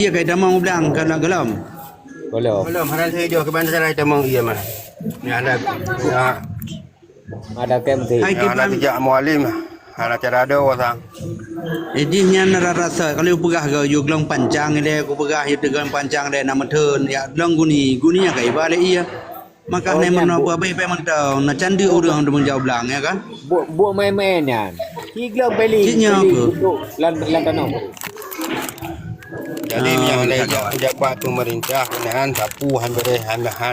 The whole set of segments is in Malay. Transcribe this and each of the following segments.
Iya kayak damang bilang kalau gelam. Belum hari saya jual ke bandar saya temang iya mah. Ni ada kemti. Hai Ada kibang. tidak mualim. Ada cara ada wasang. Nya nara rasa kalau pegah ke yo gelang pancang le ko pegah yo gelang pancang le nama thun ya gelang guni yang kai bale iya. Maka ne mana apa bae mentau na candi urang de menjawab belang ya kan. Buat main-main kan. Higlang beli. Ciknya apa? Lan tanam. Jadi yang lain jabat pemerintah kenahan sapu han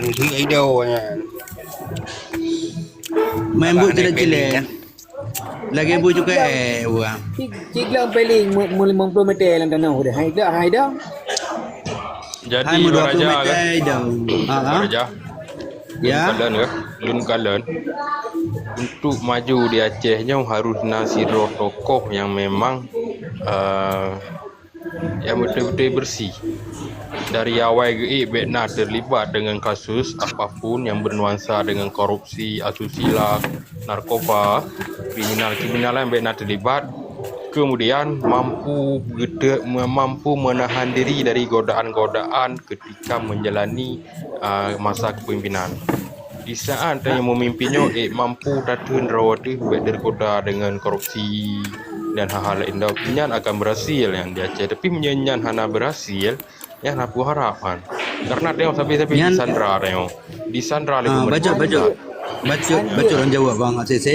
di ido nya. Main bu jelek-jelek. Lagi bu juga buang. Higlang beli 50 meter lan tanam udah. Hai dah. Jadi Baraja kan. Baraja. Ya. Lun kalen. Untuk maju di Aceh nya harus nasiro tokoh yang memang yang betul-betul bersih. Dari awal benar terlibat dengan kasus apapun yang bernuansa dengan korupsi, asusila, narkoba, kriminal yang benar terlibat, kemudian mampu menahan diri dari godaan-godaan ketika menjalani masa kepimpinan. Di saat yang memimpinnya mampu datun rawati bergoda dengan korupsi dan hal-hal lain, nyan akan berhasil yang di Aceh. Tapi menyanyian hana berhasil, yang aku harapan. Karena tengok sampai disandra oleh Baca orang jawab bang ACC.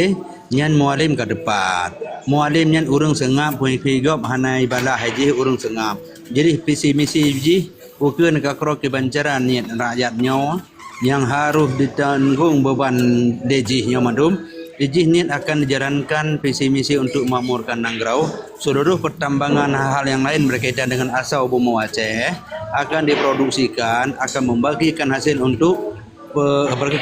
Nyan mualim ke depan. Mualim nyan urang sengap punya pigop hana ibalah haji urang sengap. Jadi visi misi ji ukeun ka krok kebancaran niat rakyatnya yang harus ditanggung beban dejihnya madum. Dejih niat akan dijalankan visi misi untuk memakmurkan Nangrau. Seluruh pertambangan hal-hal yang lain berkaitan dengan asal Bumi Aceh akan diproduksikan, akan membagikan hasil untuk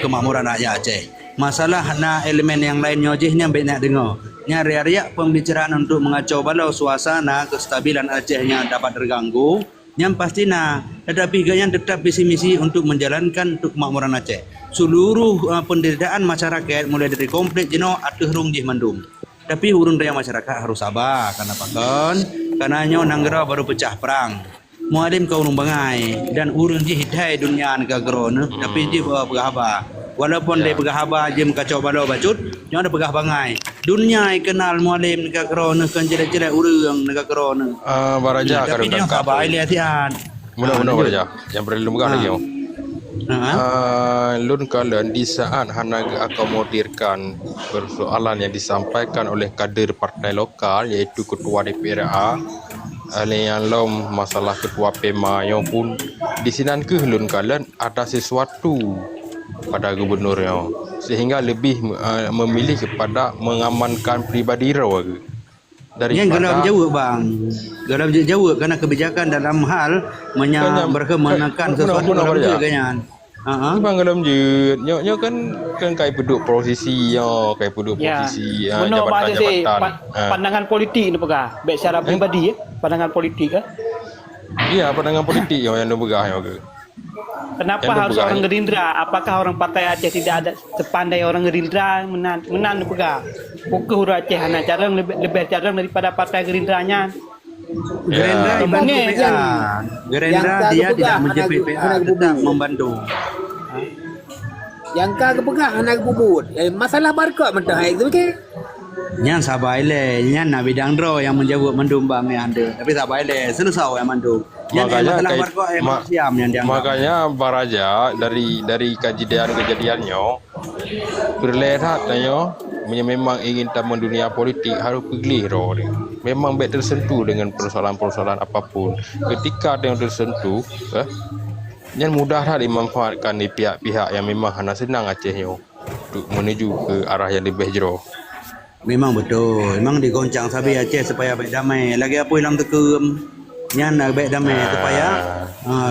kemakmuran rakyat Aceh. Masalah na elemen yang lainnya jihnya banyak dengar. Nya riak-riak pembicaraan untuk mengacau balau suasana kestabilan Acehnya dapat terganggu. Yang pastinya tetapi yang tetap visi misi untuk menjalankan untuk kemakmuran Aceh. Seluruh penderitaan masyarakat mulai dari konflik jeno atuh rung jih mandum. Tapi urun daya masyarakat harus sabar karena pakan karena Nangrau baru pecah perang. Mualim kau urung bangai dan urun jih hidai dunia negara tapi jih pegah walaupun dia pegah haba jem kacau balau bacut nyo ada pegah bangai. Dunia kenal mualim negara kan jelek-jelek urang negara Baraja tapi dia haba ile hati-hati. Mula Baraja yang perlu megah lagi. Lun kalen di saat hana akomodirkan persoalan yang disampaikan oleh kader partai lokal yaitu ketua DPRA yang lom masalah ketua PEMA yang pun di sinan ke lun kalen ada sesuatu pada gubernurnya sehingga lebih memilih kepada mengamankan pribadi rawa daripada yang gelam jawab bang gelam jawab karena kebijakan dalam hal menekan sesuatu orang ganyan. Bang gelam je nyo kan kai peduk posisi kai peduk posisi jabatan pandangan politik ni pegah baik secara pribadi pandangan politik iya pandangan politik yang pegah ke. Kenapa harus orang Gerindra? Apakah orang Partai Aceh tidak ada sepandai orang Gerindra menan pegah? Pukul huruf Aceh hanya carang lebih carang daripada Partai Gerindranya. Gerindra Gerindra dia tidak menjadi PA tetap membantu. Yang kau pegang anak bubut. Masalah barkot mentah itu ke? Nyan sabai le, nyan Nabi Dangdro yang menjawab mendumbang yang ada. Tapi sabai le, senusau yang mandu. Makanya Baraja dari kejadiannya berlihat memang ingin tamu dunia politik harus pilih role. Memang baik tersentuh dengan persoalan-persoalan apapun. Ketika ada yang tersentuh, yang mudah dimanfaatkan di pihak-pihak yang memang hanya senang Acehnya untuk menuju ke arah yang lebih jauh. Memang betul. Memang digoncang sabi Aceh supaya baik damai. Lagi apa hilang tekem. Nyan baik damai supaya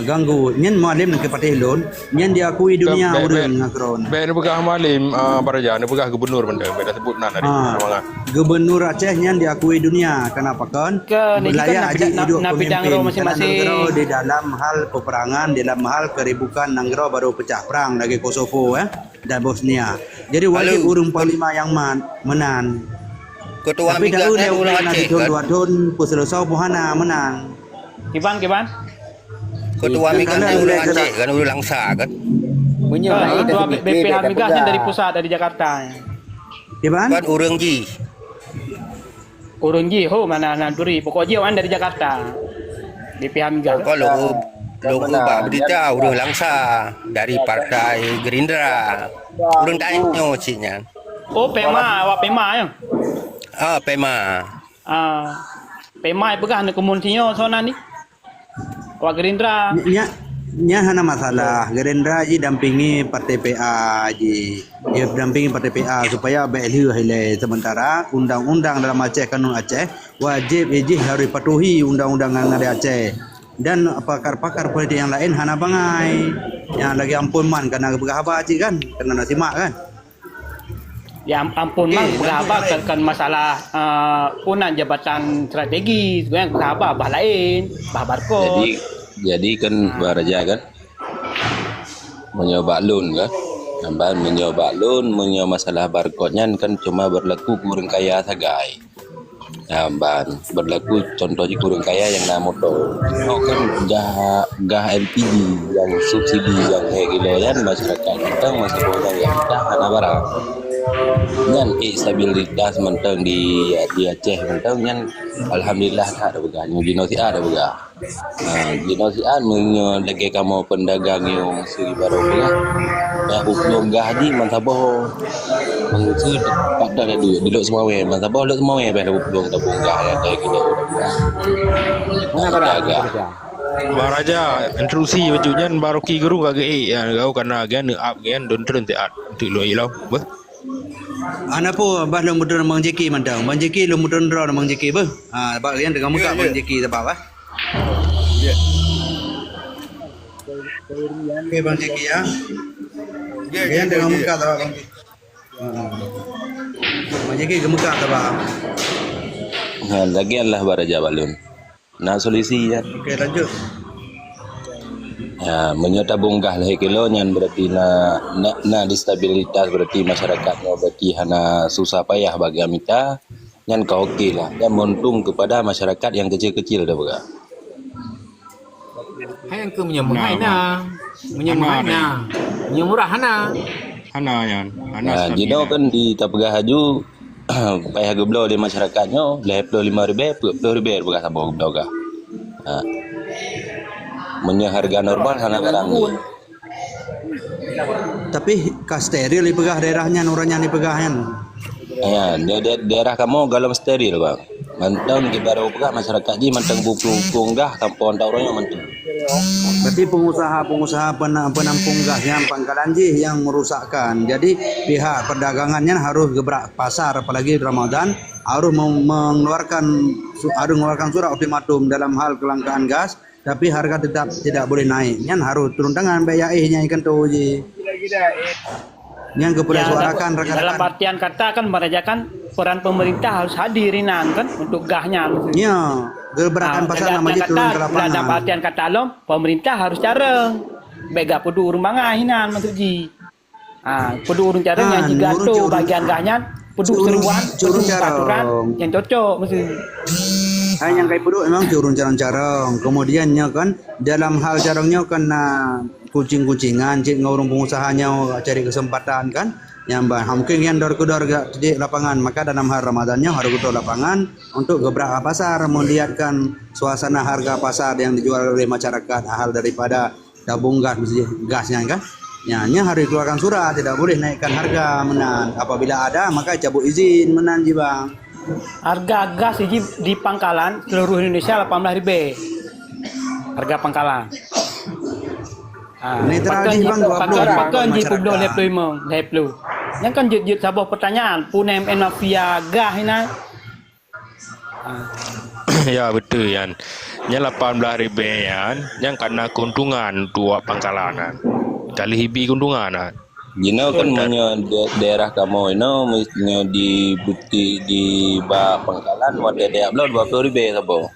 ganggu. Nyan mualim ke Patih Lun. Nyan diakui dunia urang ngakron. Baik pegah mualim Baraja, pegah gubernur benda. Baik dah sebut nan tadi. Gubernur Aceh nyan diakui dunia. Kenapa kan? Wilayah Haji hidup pemimpin Nangrau di dalam hal peperangan, di dalam hal keribukan Nangrau baru pecah perang lagi Kosovo dan Bosnia. Jadi wajib urung panglima yang menan. Ketua tapi dahulu dia ulang di tahun 2 tahun puselesau buhana menang. Kiban Ketua mi kan orang Aceh kan orang Langsa kan. Punya naik Dua dari BPH migasnya dari pusat dari Jakarta. Gimana? Kan orang ji. Urun ji, mana nanturi. Pokoknya orang dari Jakarta. BPH migas. Kalau Pak berita orang Langsa dari Partai Gerindra. Orang tanya ciknya. Oh, Pema, awak Pema ya. Pema. Pema pegang nak komunitinya sana ni. Awak Gerindra. Nya hana masalah Gerindra ji dampingi partai PA ji. Dia dampingi partai PA supaya BLU hele sementara undang-undang dalam Aceh kanun Aceh wajib ji harus patuhi undang-undang yang ada Aceh. Dan pakar-pakar politik yang lain hana bangai. Yang lagi ampun man karena berapa ji kan? Kena nasimak kan? Ya ampun mang berapa kan masalah punan jabatan strategi sebenarnya berapa bah lain bah barko. Jadi kan Baraja kan menyoba loan kan. Nampak menyoba loan, menyoba masalah barcode-nya kan cuma berlaku kurang kaya sagai. Nampak berlaku contohnya kurang kaya yang nama motor. Oh kan gah LPG yang subsidi yang kiloan masyarakat kita masih boleh yang kita hana barang. Nyan stabilitas mentang di Aceh mentang nyan alhamdulillah tak ada begah nyu dino si ada begah. Dino si an menyo lagi kamu pendagang yang segi baru begah. Ya hukum gaji mantaboh mengusut pada ada duit duduk semua we mantaboh duduk semua we pada hukum tabung gah ya kayak gitu. Mana pada? Baraja intrusi bajunya baru ki guru kagak ya kau karena gan up gan don turun teat tu lo ilau bah. Ana po bah lo mudun mang jeki mandang. Mang jeki lo mudun ro mang jeki bah. Bak yang dengan muka mang jeki sebab bah. Ya. Okey bang jeki ya. Yang dengan muka sebab bang jeki. Mang jeki ke muka sebab. Lagi Allah Baraja balun. Nah solusi ya. Okey lanjut. Ya, menyota bunggah lah kilo nyan berarti na distabilitas berarti masyarakatnya berarti hana susah payah bagi amita nyan kau okey lah dan menuntung kepada masyarakat yang kecil-kecil dah berga. Hai yang ke menyembuhai na. Menyembuhai na. Menyemurah na. Hana yan. Nah, jino kan di Tapegah Haju payah geblo di masyarakatnya lepas 5,000 10,000 berga sabah geblo ga. Harga normal hana barang ni. Tapi kas steril di pegah daerahnya orangnya di pegahnya. Ya, daerah kamu galam steril bang. Mantang di baru pegah masyarakat ji mantang punggah kampung orangnya mantang. Berarti pengusaha penampung gasnya pangkalan ji yang merusakkan. Jadi pihak perdagangannya harus gebrak pasar apalagi Ramadan harus mengeluarkan surat ultimatum dalam hal kelangkaan gas. Tapi harga tetap tidak boleh naik. Yang harus turun tangan BAE-nya ikan tu je. Yang kepada suarakan rekan-rekan. Dalam artian kata kan merajakan peran pemerintah harus hadirin kan untuk gasnya. Ya, gebrakan pasar nama je turun ke lapangan. Dalam artian kata lom, pemerintah harus careng. Bega pedu urung bangahinan maksud ji. Pedu urung careng yang jika tu bagian gasnya pedu seruan, pedu peraturan yang cocok maksud. Yang kayak perut memang turun carang-carang. Kemudiannya kan dalam hal carangnya kan kucing-kucingan cik ngurung pengusahanya cari kesempatan kan. Yang mungkin yang dor-dor di lapangan maka dalam hal Ramadannya harus ke lapangan untuk gebrak pasar melihatkan suasana harga pasar yang dijual oleh masyarakat hal daripada tabung gasnya kan. Nya harus keluarkan surat tidak boleh naikkan harga menan. Apabila ada maka cabut izin menan ji bang. Harga gas di pangkalan seluruh Indonesia 18,000. Harga pangkalan. Netral di bang 20. Pakai di publik leplu. Yang kan jut sabah pertanyaan punem mafia gas ini. Ya betul yan. Yang 18,000 yan, yang karena keuntungan dua pangkalanan. Kali hibi keuntungan. Jino kan menyo daerah kamu ino mestinya di bukti di pangkalan wadah daerah belum 20,000 sabo.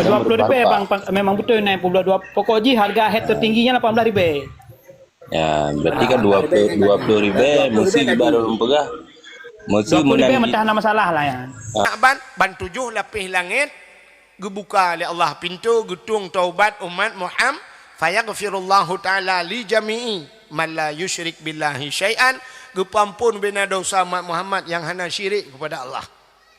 20,000 bang memang betul naik 22. Pokoknya harga head tertingginya 18,000. Ya, berarti kan 20,000 mesti baru pegah. Mesti 20,000 mentah ada masalah lah ya. Ban 7 lapis langit gebuka oleh Allah pintu getung taubat umat Muhammad fayaghfirullahu taala li jami'i man la yusyrik billahi syai'an gepampun bina dosa umat Muhammad yang hana syirik kepada Allah.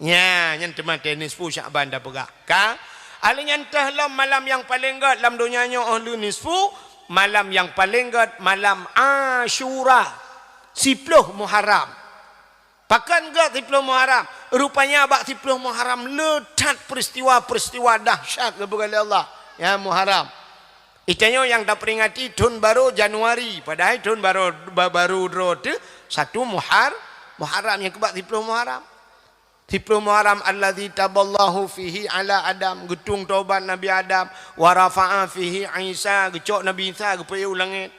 Nya nyen teman nisfu Syaban dah pegak. Ka alinya tahlam malam yang paling god dalam dunia nya ahlu nisfu malam yang paling god malam Asyura 10 Muharram. Pakan gak 10 Muharram. Rupanya abak 10 Muharram letat peristiwa-peristiwa dahsyat kepada Allah. Ya Muharram. Itanya yang dah peringati tahun baru Januari. Padahal tahun baru tu 1 Muharram yang kebak 10 Muharram. 10 Muharram alladzi taballahu fihi ala Adam. Getung taubat Nabi Adam. Wa rafa'a fihi Isa. Gecok Nabi Isa kepada langit.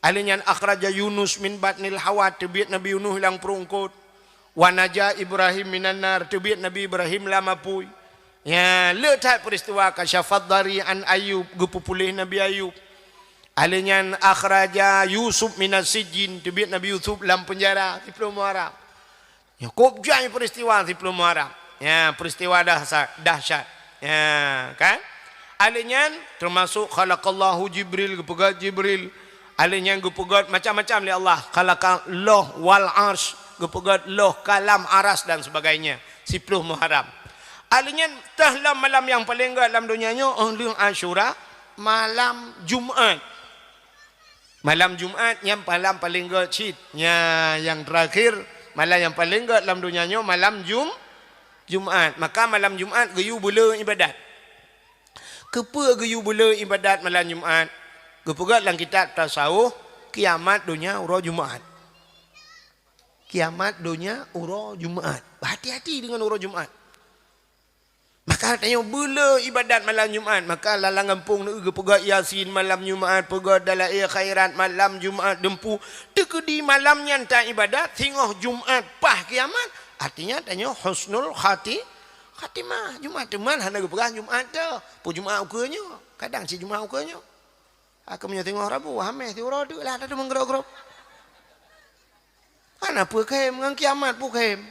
Alinyan akhraja Yunus min batnil hawa. Tebiat Nabi Yunus hilang perungkut. Wa naja Ibrahim minan nar. Tebiat Nabi Ibrahim lama pui. Ya, letak peristiwa kasyafat dari an Ayub. Gepupulih Nabi Ayub. Alinyan akhraja Yusuf minas sijin. Tebiat Nabi Yusuf dalam penjara. 10 Muharram. Ya, kopjai peristiwa 10 Muharram. Ya, peristiwa dahsyat. Ya, kan? Alinyan termasuk khalaqallahu Jibril. Gepegat Jibril. Alinyan gepegat macam-macam oleh Allah. Khalaqal loh wal arsh. Gepegat loh kalam aras dan sebagainya 10 Muharram. Alinya tahlam malam yang paling gak dalam dunianya ahli Asyura malam Jumaat. Malam Jumaat yang paling gak citnya yang terakhir malam yang paling gak dalam dunianya malam Jumaat. Maka malam Jumaat geyu bula ibadat. Kepa geyu bula ibadat malam Jumaat. Gepegat dalam kitab tasawuf kiamat dunia urah Jumaat. Kiamat dunia urah Jumaat. Hati-hati dengan urah Jumaat. Maka tanya bila ibadat malam Jumaat. Maka lalang kampung ni pegat Yasin malam Jumaat. Pegat Dalail Khairat malam Jumaat. Dempu. Tekedi malamnya tak ibadat. Tengok Jumaat pah kiamat. Artinya tanya husnul khatimah. Jumaat teman. Hana pegat Jumaat tu. Pu Jumaat ukanya. Kadang si Jumaat ukanya. Aku punya tengok Rabu. Hamil ti urah tu lah. Tak ada menggerok-gerok. Mana pukhem dengan kiamat pukhem.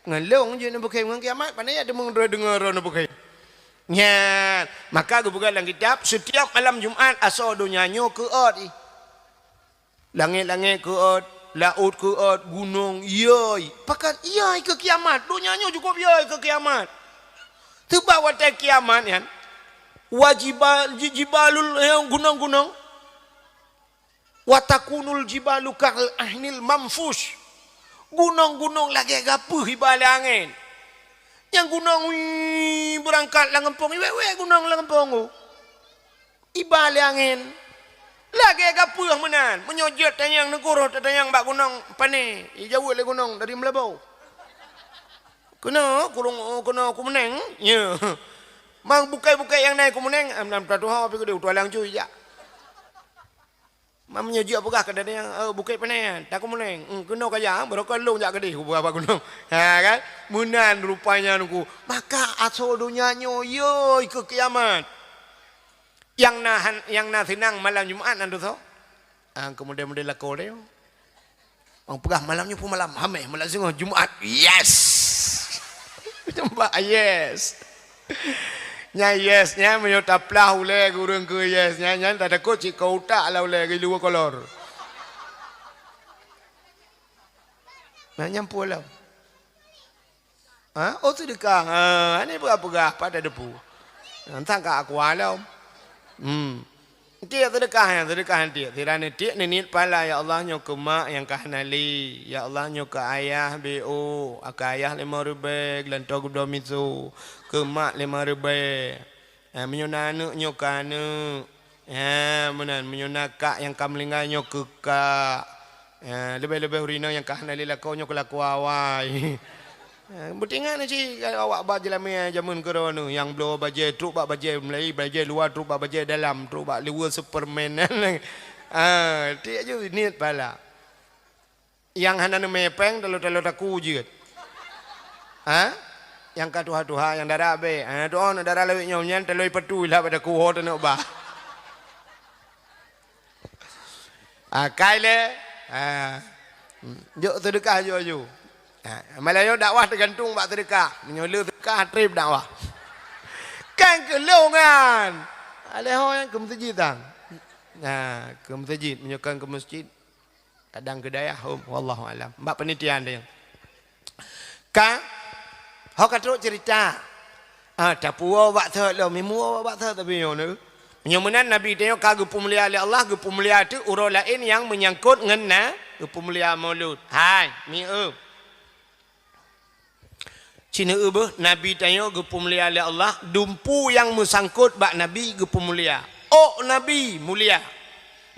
Ngelong je nak pukhem dengan kiamat. Pandai ada mendengar nak pukhem. Ya, maka aku buka dalam kitab setiap malam Jumaat asal dunianya keot. Langit-langit keot, laut keot, gunung yai. Pakat yai ke kiamat. Dunianya cukup yai ke kiamat. Sebab waktu kiamat kan. Jibalul gunung-gunung. Watakunul jibalu kal ahnil mamfush. Gunung-gunung lagi gapuh ibal angin. Yang gunung berangkat langempong. Gunung langempong. Ibal angin. Lagi gapuh menan. Menyojot tanyang negara tanyang bak gunung pane. Jauh le gunung dari Melabau. Kena kumeneng. Ya. Mang bukai-bukai yang naik kumeneng. Am tatu ha tapi dia utualang cuy ya. Mamanya juga pegah kadang yang bukit panen tak kumeneng kena kaya baru kalung jak gede ku apa gunung ha kan munan rupanya nuku maka asal dunianya yoi ke kiamat yang senang malam Jumaat nanti tu kemudian lakor dia orang pegah malamnya pun malam hameh malam singah Jumaat yes tempat yes nya yes nya menyota plah ule gurung ke yes nya tak ada cik kau tak lah ule ke luar kolor nah nyampu lah oh sedekah ini berapa pada depu entah kak aku alam dia sedekah dia tirane dia ni pala ya Allah nyo ke mak yang kahnali ya Allah nyo ke ayah BO ke ayah 5,000 gelantau gudau miso ke mak 5,000 menyona anak nyo ke anak menan menyona kak yang kamlinga nyo ke kak lebih-lebih urina yang kahnali lakau nyo ke laku awai bertingan ni awak baju lama zaman corona yang blow baju truk bak baju Melayu baju luar truk bak baju dalam truk bak luar Superman dia je niat pala yang hana mepeng telu-telu taku je yang katuha-tuha yang darah be doa nak darah lewit nyawnyan teloi petu lah pada kuho nak bah kaile jok sedekah jo Malayo dakwah tergantung bak sedekah. Menyola sedekah trip dakwah. Kan kelongan. Aleho yang ke masjid tang. Nah, ke masjid menyokan ke masjid. Kadang kedaya home wallahu alam. Mbak penelitian dia. Ka hok kata cerita. Tak puas buat tu lo, memua buat tu tapi yo nu. Menyemenan Nabi dia kagum pemulia oleh Allah, gu pemulia tu urut lain yang menyangkut ngena gu pemulia maulud. Hai, mi Cina Nabi tanya gu pemulia oleh Allah, dumpu yang mesangkut bak Nabi gu pemulia. Oh Nabi mulia.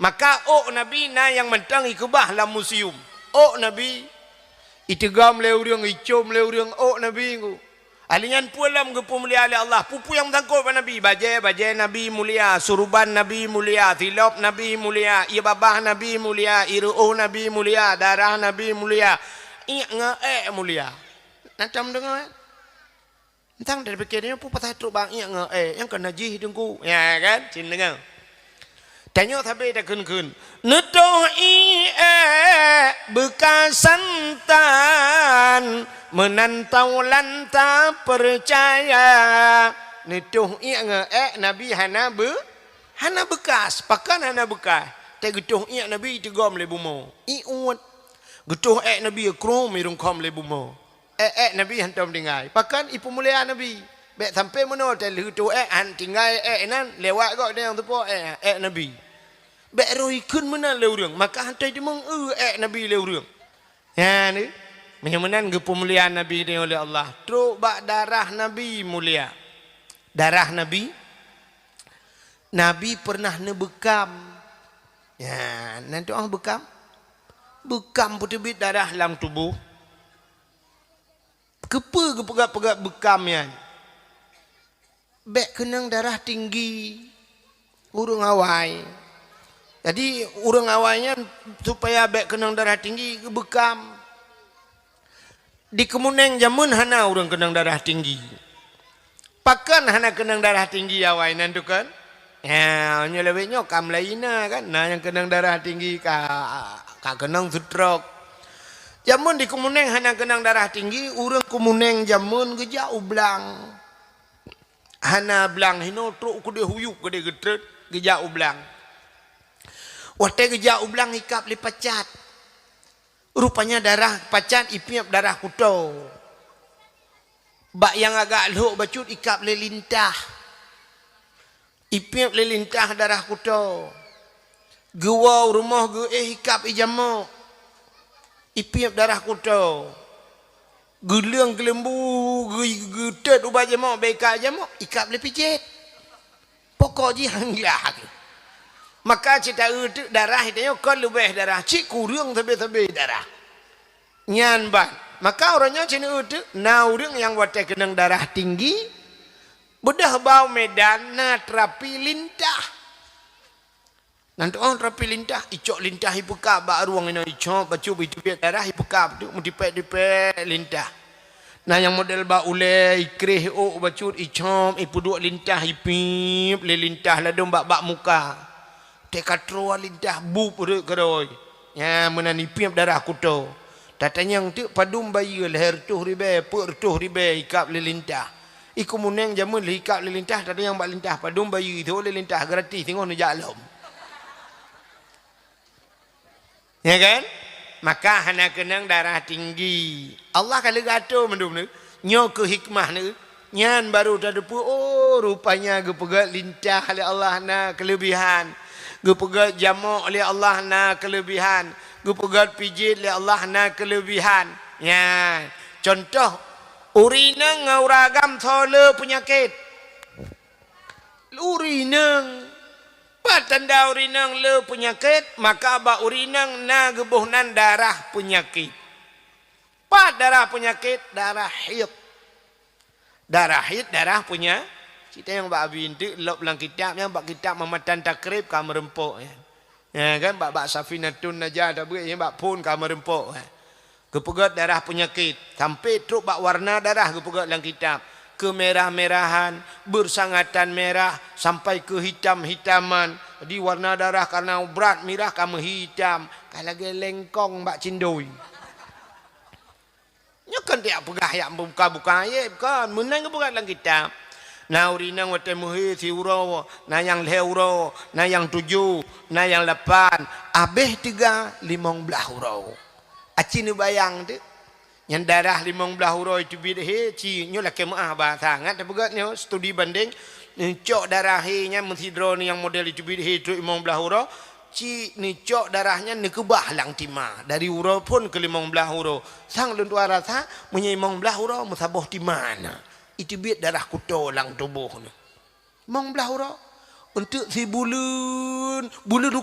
Maka oh Nabi na yang mentang ikubah dalam museum. Oh Nabi itegam le urang, icom le urang oh Nabi ku. Alingan pulam ke pemulia oleh Allah. Pupu yang mengsangkut pada Nabi. Bajai Nabi mulia. Suruban Nabi mulia. Tilop Nabi mulia. Ia babah Nabi mulia. Iru'uh Nabi mulia. Darah Nabi mulia. Iyak nge mulia. Nanti mendengar. Entang dari pikirnya pun patah truk bang. Iyak nge yang kena najih hidungku. Ya kan? Cina dengar. Tanya tapi dah kun. Nutuhi bekas santan. Menantau lanta percaya. Nutuhi Nabi hana bekas. Pakan hana bekas. Tak getuh Nabi tegam le bumo. Iut. Getuh Nabi krom irung kom le bumo. Nabi hantam dengai. Pakan ipu mulia Nabi. Bek sampai mana tak getuh han tinggal nan lewat kau dia yang tu po Nabi. Bek roi kun mana le urang. Maka hantai dia meng Nabi le urang. Ya ni. Menyemenan ke pemuliaan Nabi ini oleh Allah. Teruk bak darah Nabi mulia. Darah Nabi. Nabi pernah nebekam. Ya, nanti orang bekam. Bekam putih darah dalam tubuh. Kepa pegat-pegat bekamnya. Bek kenang darah tinggi. Urung awai. Jadi urung awalnya supaya bek kenang darah tinggi bekam. Di Kemuneng jamun hana orang kenang darah tinggi. Pakan hana kenang darah tinggi awai nanti kan. Ya, hanya lebih nyokam lainnya kan. Nah yang kenang darah tinggi ka kenang stroke. Jamun di Kemuneng hana kenang darah tinggi. Orang Kemuneng jamun geja ublang. Hana blang hino truk kude huyuk kude getret geja ublang. Waktu geja ublang ikap li pacat. Rupanya darah pacat ipiap darah kuto. Bak yang agak luk bacut ikap lelintah. Ipiap lelintah darah kuto. Gua rumah ikap ijamuk. Ipiap darah kuto. Gelang gelembu getet ubah jamuk beka jamuk ikap le pijit. Pokok ji hanglah. Maka cerita itu darah itu kan lebih darah. Cik kurang tapi darah. Nyan ban. Maka orangnya cina itu. Nah orang yang watak kenang darah tinggi. Bedah bau medan. Nah terapi lintah. Nanti orang terapi lintah. Icok lintah ipukap. Bak ruang ini icok. Bacu itu biar darah ipukap. Dipek lintah. Nah yang model bak ulai. Ikrih bacu icok. Ipu dua lintah. Ipip. Lintah ladung bak muka. Tekatro lintah bu pada keroi. Ya menanipiap darah kuto. Tatanya yang tu padum bayi leher tuh ribe, per tuh ribe ikap lelintah. Iku muneng jamun ikap lelintah tadi yang bak lintah padum bayi itu lelintah gratis tengok ni jalom. Ya kan? Maka hana kenang darah tinggi. Allah kalau gato mendum ni, nyo ke hikmah ni, nyan baru terdepu. Oh rupanya gepegat lintah oleh Allah na kelebihan. Gepegat jamuk oleh Allah na kelebihan. Gepegat pijit oleh Allah na kelebihan. Ya, contoh urinang ngauragam thole penyakit. Urinang patanda urinang le penyakit maka ba urinang na gebuhnan darah penyakit. Pat darah penyakit darah haid. Darah haid darah punya kita yang bak abin tu lop dalam kitab yang bak kitab mematan takrib ka merempuk ya kan bak safinatun najah dak ber yang bak pun ka merempuk kepegat darah penyakit sampai truk bak warna darah kepegat dalam kitab kemerah-merahan bersangatan merah sampai ke hitam-hitaman di warna darah karena berat merah kamu hitam kalau lengkong bak cindoi nya kan dia pegah yang buka-buka ayat kan menang kepegat dalam kitab. Na urina wate muhi si uro, na yang leuro, na yang 7, na yang 8, abeh 3 15 uro. Aci ni bayang tu. Yang darah 15 uro itu bid he ci nyo la kemaah ba sangat tapi gatnya studi banding cok darah he nya mensidro ni yang model itu bid he 15 uro ci ni cok darahnya ni kebah lang timah dari uro pun ke 15 uro sang lun tua rasa menyai 15 uro musaboh timana itu bid darah kuto lang tubuh ni 15 uro untuk si bulun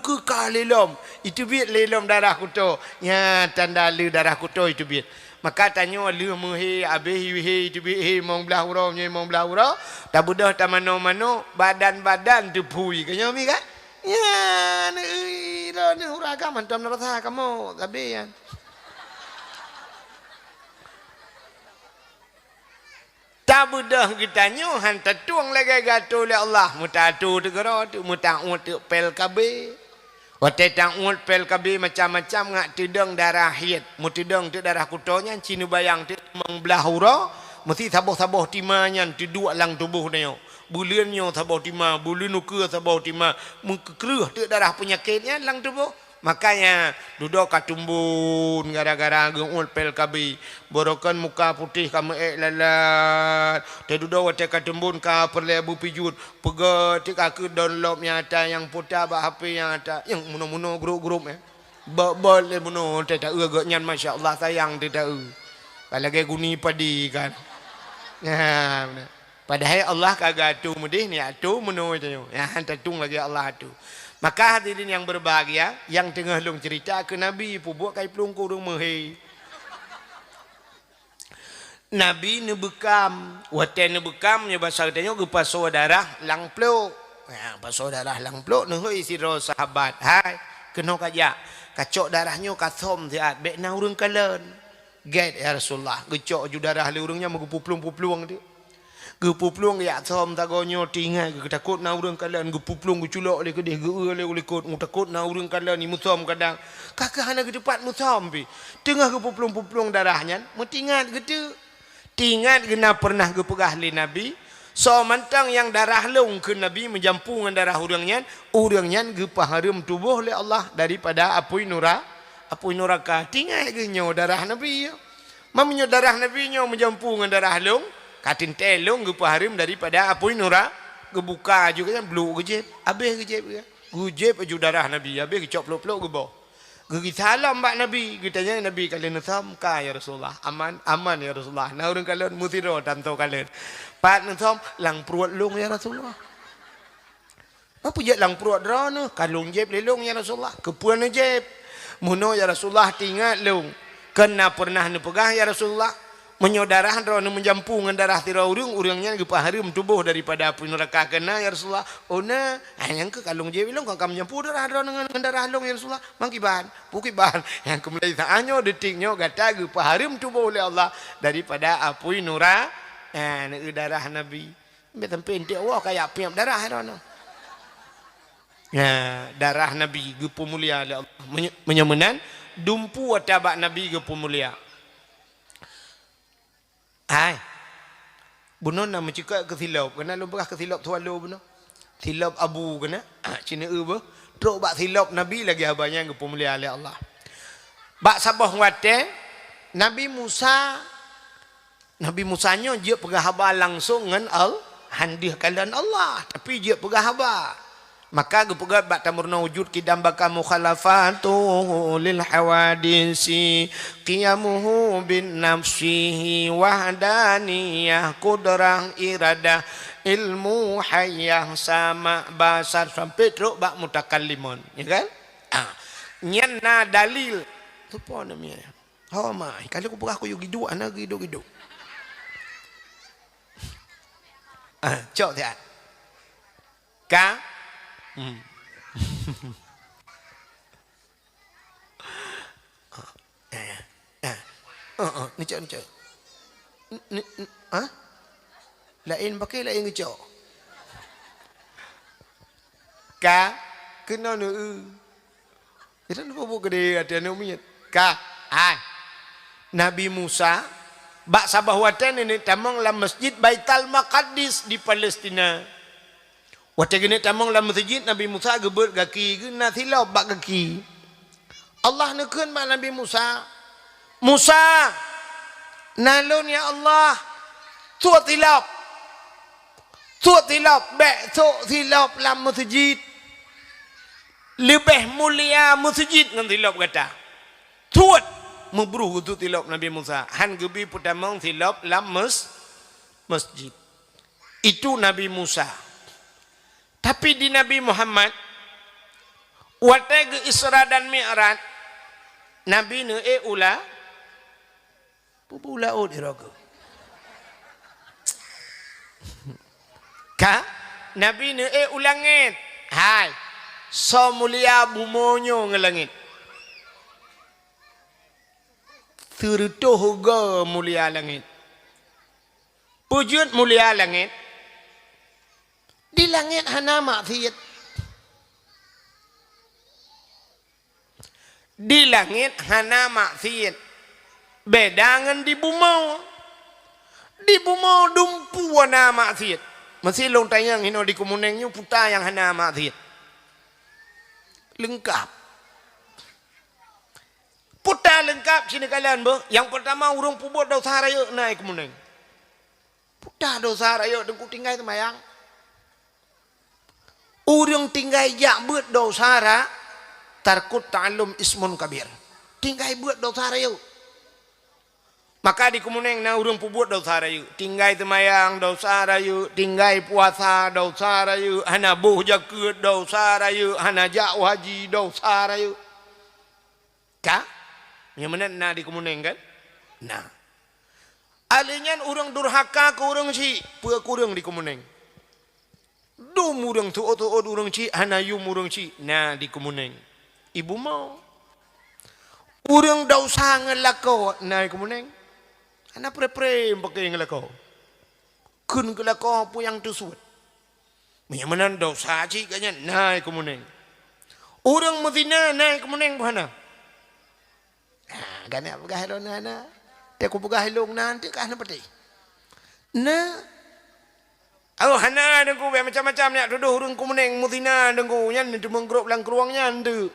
ke kalelom itu bid lelom darah kuto ya tanda le darah kuto itu bid. Maka tanya lu muhi abih he tu bi he mong belah uro nya mong belah uro tak budah ta mano-mano badan-badan tu pui kanya mi kan ya ni ro ni uraga mantam rasa kamu tapi ya tak budah kita nyu han tatuang lagi gato le Allah mutatu tu gero tu mutau tu pel kabe Wate tangul pel kabi macam-macam ngak tidang darah hit. Mu tidang tu darah kutonya cinu bayang tu mengbelah hura. Mesti saboh-saboh timanya tu dua lang tubuh dia. Bulannya saboh timah, bulan nuka saboh timah. Mengkeruh tu darah penyakitnya lang tubuh. Makanya duduk katumbun gara-gara gengul pel kabi. Borokan muka putih kamu lalat. Te duduk wate katumbun ka perle abu pijut. Pegat aku download yang ada yang putih bah HP yang ada yang muno-muno grup-grup boleh muno te tak agak nyan masya-Allah sayang te tak. Kalau lagi guni padi kan. Ya. Padahal Allah kagak tu mudih ni atu muno tu. Ya tatung lagi Allah tu. Maka hadirin yang berbahagia, yang tengah long cerita ke Nabi pun buat kai pelungku rumah he. Nabi ni bekam, wate ni bekam nya bahasa katanya ke paso darah lang pluk. Ya, paso darah lang pluk ni hoi siro sahabat. Hai, kena kajak. Kacok darahnya kasom siat, bek na urang kalen. Get ya Rasulullah, gecok ju darah le urangnya megupupluang-pupluang dia. Gepupluang ya som tagonyo tinggal ke takut na urang kalian gepupluang guculok le ke dia ge le ulikut mu takut na urang kalian ni musom kadang kakak hana ke depan musom pi tengah gepupluang darahnya mu tinggal gitu tinggal kena pernah gepegah le nabi so mantang yang darah long ke nabi menjampu dengan darah urangnya gepaharum tubuh le Allah daripada apui neraka tinggal ge nyo darah nabi mamnyo darah nabi nyo menjampu dengan darah long katin telong gepaharim daripada apoi nura gebuka juga kan blue gejep habis gejep aju darah nabi habis gecop peluk-peluk gebo gegi salam mbak nabi gitanya nabi kalian nasam ka ya Rasulullah aman ya Rasulullah na urang kalian mutiro tanto kalian pat nasam lang pruat long ya Rasulullah apa je lang pruat drone kalung jep lelong ya Rasulullah kepuan jep muno ya Rasulullah tinggal long kena pernah nepegah ya Rasulullah menyodarah drone menjampu dengan darah tira urangnya gepaharim tubuh daripada api neraka kena ya Rasulullah ona yang ke kalung je bilong kau menjampu darah drone dengan darah long ya Rasulullah mangkiban pukiban yang kemudian saanyo detiknya gata gepaharim tubuh oleh Allah daripada api neraka darah nabi betempe ente wah kayak piam darah drone ya darah nabi gepu mulia oleh Allah menyemenan dumpu atabak nabi gepu mulia. Hai. Bunon nama cakap ke silap. Kena lupa ke silap tualu buno. Silap abu kena. Cina ba. Truk bak silap Nabi lagi abanya ke pemulia oleh Allah. Bak sabah wate Nabi Musa nya dia pegah habar langsung dengan handih kalian Allah. Tapi dia pegah habar. Maka gepegat bak tamurna wujud kidam baka mukhalafatu lil hawadisi qiyamuhu bin nafsihi wahdaniyah kudrah iradah ilmu hayyah sama basar sampai teruk bak mutakallimun ya kan nyanna dalil tu apa namanya mai kalau aku pegah aku gidu ana gidu cok dia ka ngecok lain pakai lain ngecok ka kena nu kita lupa buat gede ada namanya ka Nabi Musa Bak Sabah watan ini tamang la masjid Baitul Maqdis di Palestina. Watan gini tamang la masjid Nabi Musa gebut kaki guna silap bak kaki. Allah nekun mak Nabi Musa. Musa, nalun ya Allah. Tuat silap. Tuat silap. Bek tuat silap la masjid. Lebih mulia masjid dengan silap kata. Tuat memburu tu silap Nabi Musa. Han gebi putamang silap la masjid. Itu Nabi Musa. Tapi di Nabi Muhammad, waktu Isra dan Mi'raj, Nabi ne ula, pula diraga. Ka Nabi ne ulangit. Hai, so mulia bumonyo ngelangit. Tertuh ga mulia langit. Pujud mulia langit. Di langit hana maksiat. Di langit hana maksiat. Beda dengan di bumau. Di bumau dumpu hana maksiat. Masih long tayang hino di Kemuneng puta yang hana maksiat. Lengkap. Puta lengkap sini kalian boh. Yang pertama urung pubut dosa raya naik Kemuneng. Puta dosa raya dengku tinggal semayang. Urung tinggal jak buat dosa ra tarkut ta'allum ismun kabir. Tinggal buat dosa raya. Maka di Kemuneng na urung pubut dosa raya. Tinggal semayang dosa raya, tinggal puasa dosa raya, hana buh jaket dosa raya, hana jak haji dosa raya. Ka? Yang mana na di Kemuneng kan? Nah. Alinyan urang durhaka ke urang si, pua kurang di Kemuneng. Do murang tu urang ci hanayu murang ci na di Kemuneng. Ibu mau urang dosa ngelako na di Kemuneng. Ana pre-pre pakai ngelako. Kun ngelako pu yang tusut. Menyamanan dosa ci kanya na di Kemuneng. Urang Medina na di Kemuneng mana? Ah, gana pagahilon na. Te ko pagahilong nanti ka na pati. Na oh hana dengku macam-macam ni tuduh urang Kemuneng Medina dengku nyan tu menggrup lang keruangnya ndu.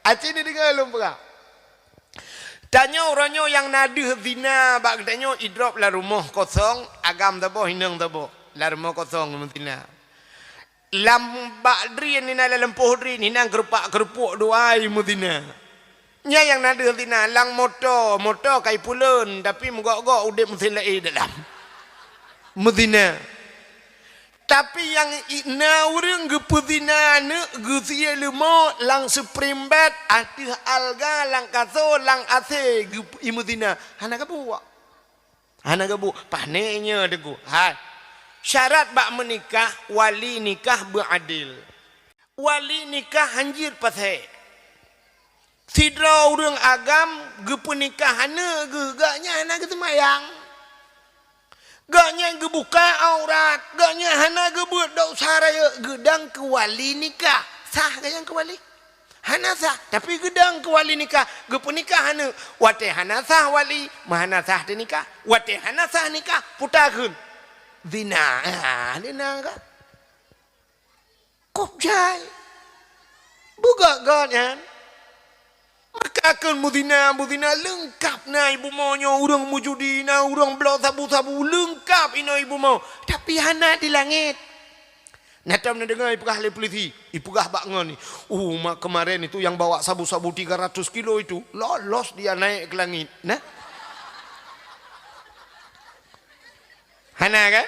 Aci ni dengar lumpah. Tanya orangnya yang naduh zina bak tanya idrop la rumah kosong agam tabo hinang tabo la rumah kosong Medina. Lam bak dri ni na lempoh dri ni nang kerupuk doai Medina. Nya yang naduh zina lang motor kai pulun tapi mogok-gok udip mesti lai dalam Medina. Tapi yang ina urang gepudina ne gesia lemo lang seprimbat atih alga lang kaso lang ase i Medina. Hana gabu. Hana gabu panenya deku. Hai. Syarat bak menikah wali nikah beradil. Wali nikah hanjir pasai. Sidra urang agam gepunikahana gegaknya hana gesemayang. Gaknya gebuka aurat, gaknya hana gebuat dosa raya, gedang ke wali nikah. Sah gayang ke wali? Hana sah, tapi gedang ke wali nikah, gepu nikah hana. Wate hana sah wali, mahana sah de nikah. Wate hana sah nikah, putakeun. Zina, zina kan? Kop jai. Buka gaknya. Maka akan mudina lengkap na ibu maunya urang mujudina urang belau sabu-sabu lengkap ina ibu mau tapi hana di langit. Natam na dengar ipugah le polisi ipugah bak ngon ni mak kemarin itu yang bawa sabu-sabu 300 kilo itu lolos dia naik ke langit nah hana kan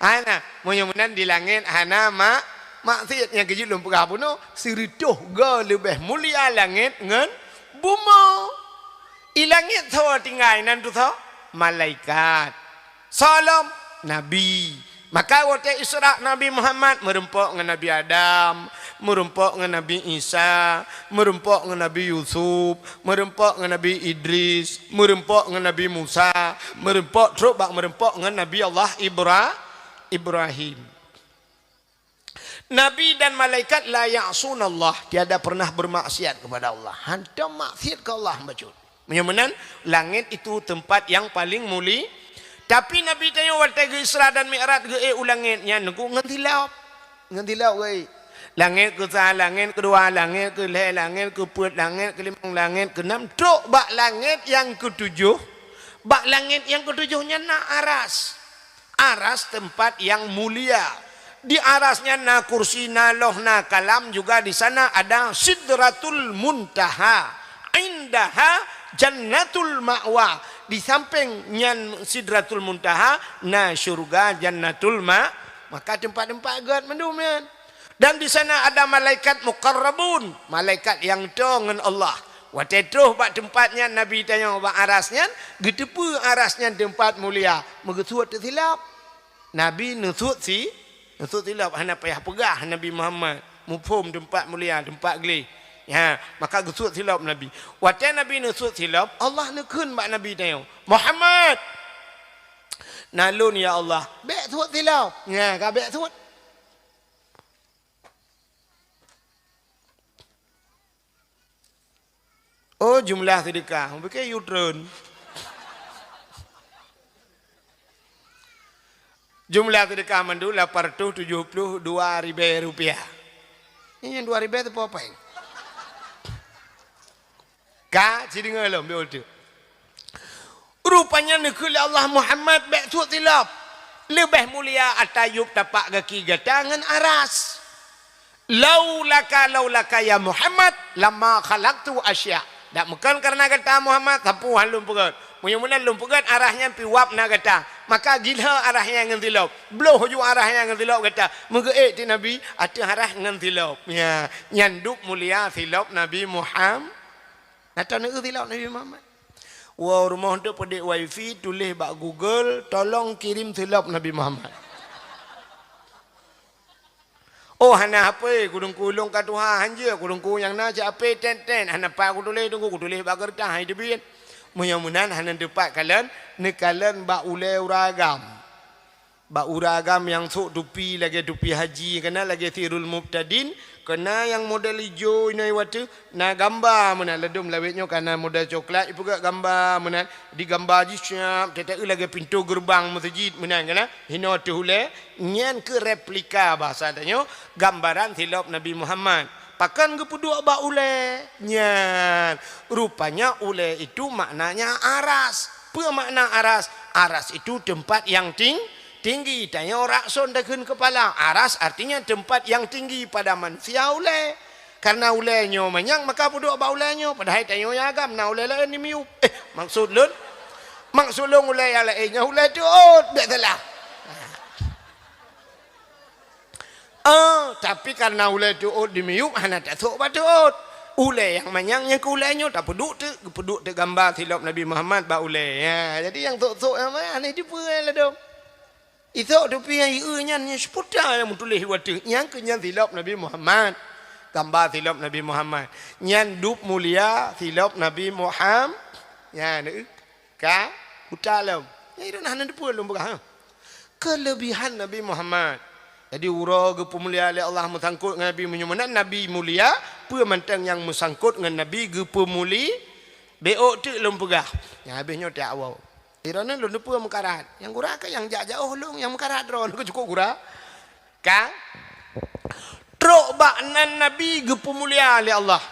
hana mudah-mudahan di langit hana maksiat yang kejut lum pegah puno sirituh ga lebih mulia langit ngan bumi. Ilangit tho tinggal nan tu tho malaikat. Salam nabi. Maka waktu Isra Nabi Muhammad merempok dengan Nabi Adam, merempok dengan Nabi Isa, merempok dengan Nabi Yusuf, merempok dengan Nabi Idris, merempok dengan Nabi Musa, merempok terus bak merempok dengan Nabi Allah Ibrahim. Nabi dan malaikat la ya'sun Allah, tiada pernah bermaksiat kepada Allah. Hantam maksiat ke Allah bacot. Menyamanan langit itu tempat yang paling mulia. Tapi Nabi tanya waktu ke Isra dan Mi'raj ke ulangitnya nunggu ngantilap. Ngantilap ke langit ke satu, langit kedua, langit ke langit ke empat, langit ke lima, langit ke enam. Truk bak langit yang ketujuh. Bak langit yang ketujuhnya na aras. Aras tempat yang mulia. Di arasnya na kursi, na loh, na kalam, juga di sana ada Sidratul Muntaha. Indaha Jannatul Ma'wa. Di sampingnya Sidratul Muntaha na syurga Jannatul Maka tempat-tempat agak mendumian. Dan di sana ada malaikat muqarrabun, malaikat yang dengan Allah. Waktu itu bak tempatnya Nabi tanya bak arasnya, getepu arasnya tempat mulia. Mengesuat tersilap. Nabi nusut silap hana payah pegah Nabi Muhammad. Mufhum tempat mulia, tempat geli. Ya, maka gesut silap Nabi. Waktu Nabi nusut silap, Allah nekun bak Nabi tanya, Muhammad, nalun ya Allah. Bek suat silap. Ya, ka bek suat. Oh, jumlah sedekah. Pakai U-turn. Jumlah sedekah mandu 872 ribu rupiah. Ini yang 2 ribu itu apa ini? Kak, si dengar lah, ambil tu. Rupanya nekul Allah Muhammad baik suat silap. Lebih mulia atayub tapak kaki gatangan aras. Laulaka ya Muhammad lama khalaqtu asya. Tak bukan karena kata Muhammad tapu halum pegat. Mudah-mudahan lum pegat arahnya piwap na kata. Maka gila arahnya dengan tilap. Beloh hujung arahnya dengan tilap kata. Mengeek ti Nabi ada arah dengan tilap. Ya, nyanduk mulia tilap Nabi Muhammad. Nata nak tilap Nabi Muhammad. Wah, rumah tu pedik wifi tulis bak Google tolong kirim tilap Nabi Muhammad. Oh, hana apa? Kudung kulung kat Tuhan hanja. Kudung kulung yang nak apa? Ten. Hana apa aku tulis tunggu. Aku tulis bak kertas. Hai debian. Mudah-mudahan hana dapat kalian. Nekalan bak ulai uragam. Bak uragam yang sok tupi lagi tupi haji. Kena lagi tirul mubtadin. Kena yang model hijau ini waktu. Na gambar mana ledum lawetnya karena model coklat. Ibu gak gambar mana. Di gambar haji siap. Tetek lagi pintu gerbang masjid mana kena. Hina tu hule. Nyan ke replika bahasa tanya. Gambaran tilap Nabi Muhammad. Pakan ke pedua bak ule. Nyan. Rupanya ule itu maknanya aras. Apa makna aras? Aras itu tempat yang tinggi. Tanya orang son dekun kepala. Aras artinya tempat yang tinggi pada manusia ule. Karena ulenya manyang maka pedua bak ulenya. Padahal tanya ya agam. Nah ule lain ni miup. Maksud lun. Maksud lun ule yang lainnya. Ule tu tak salah. Tapi karena ule tu di miup. Hana tak sok patut. Ule yang manyang yang ke ulenya. Tak peduk tu gambar silap Nabi Muhammad bak ule. Ya, jadi yang sok-sok yang mana. Ini dia pun lah tu. Itu tapi yang ianya ni seputar yang tulis waktu yang kenyan silap Nabi Muhammad. Gambar silap Nabi Muhammad. Yang dup mulia silap Nabi Muhammad. Ya, ni ka utalam. Ya itu nah nanti pun lom berah. Kelebihan Nabi Muhammad. Jadi ura ke pemulia oleh Allah mesangkut dengan Nabi menyamanan Nabi mulia, pemantang yang mesangkut dengan Nabi ke pemuli. Beok tu lom berah. Ya habisnya tak awal. Irana lu lupa mekarat. Yang gura ke yang jauh lu yang mekarat ron ke cukup gura. Ka? Truk bak nan Nabi gepu mulia oleh Allah.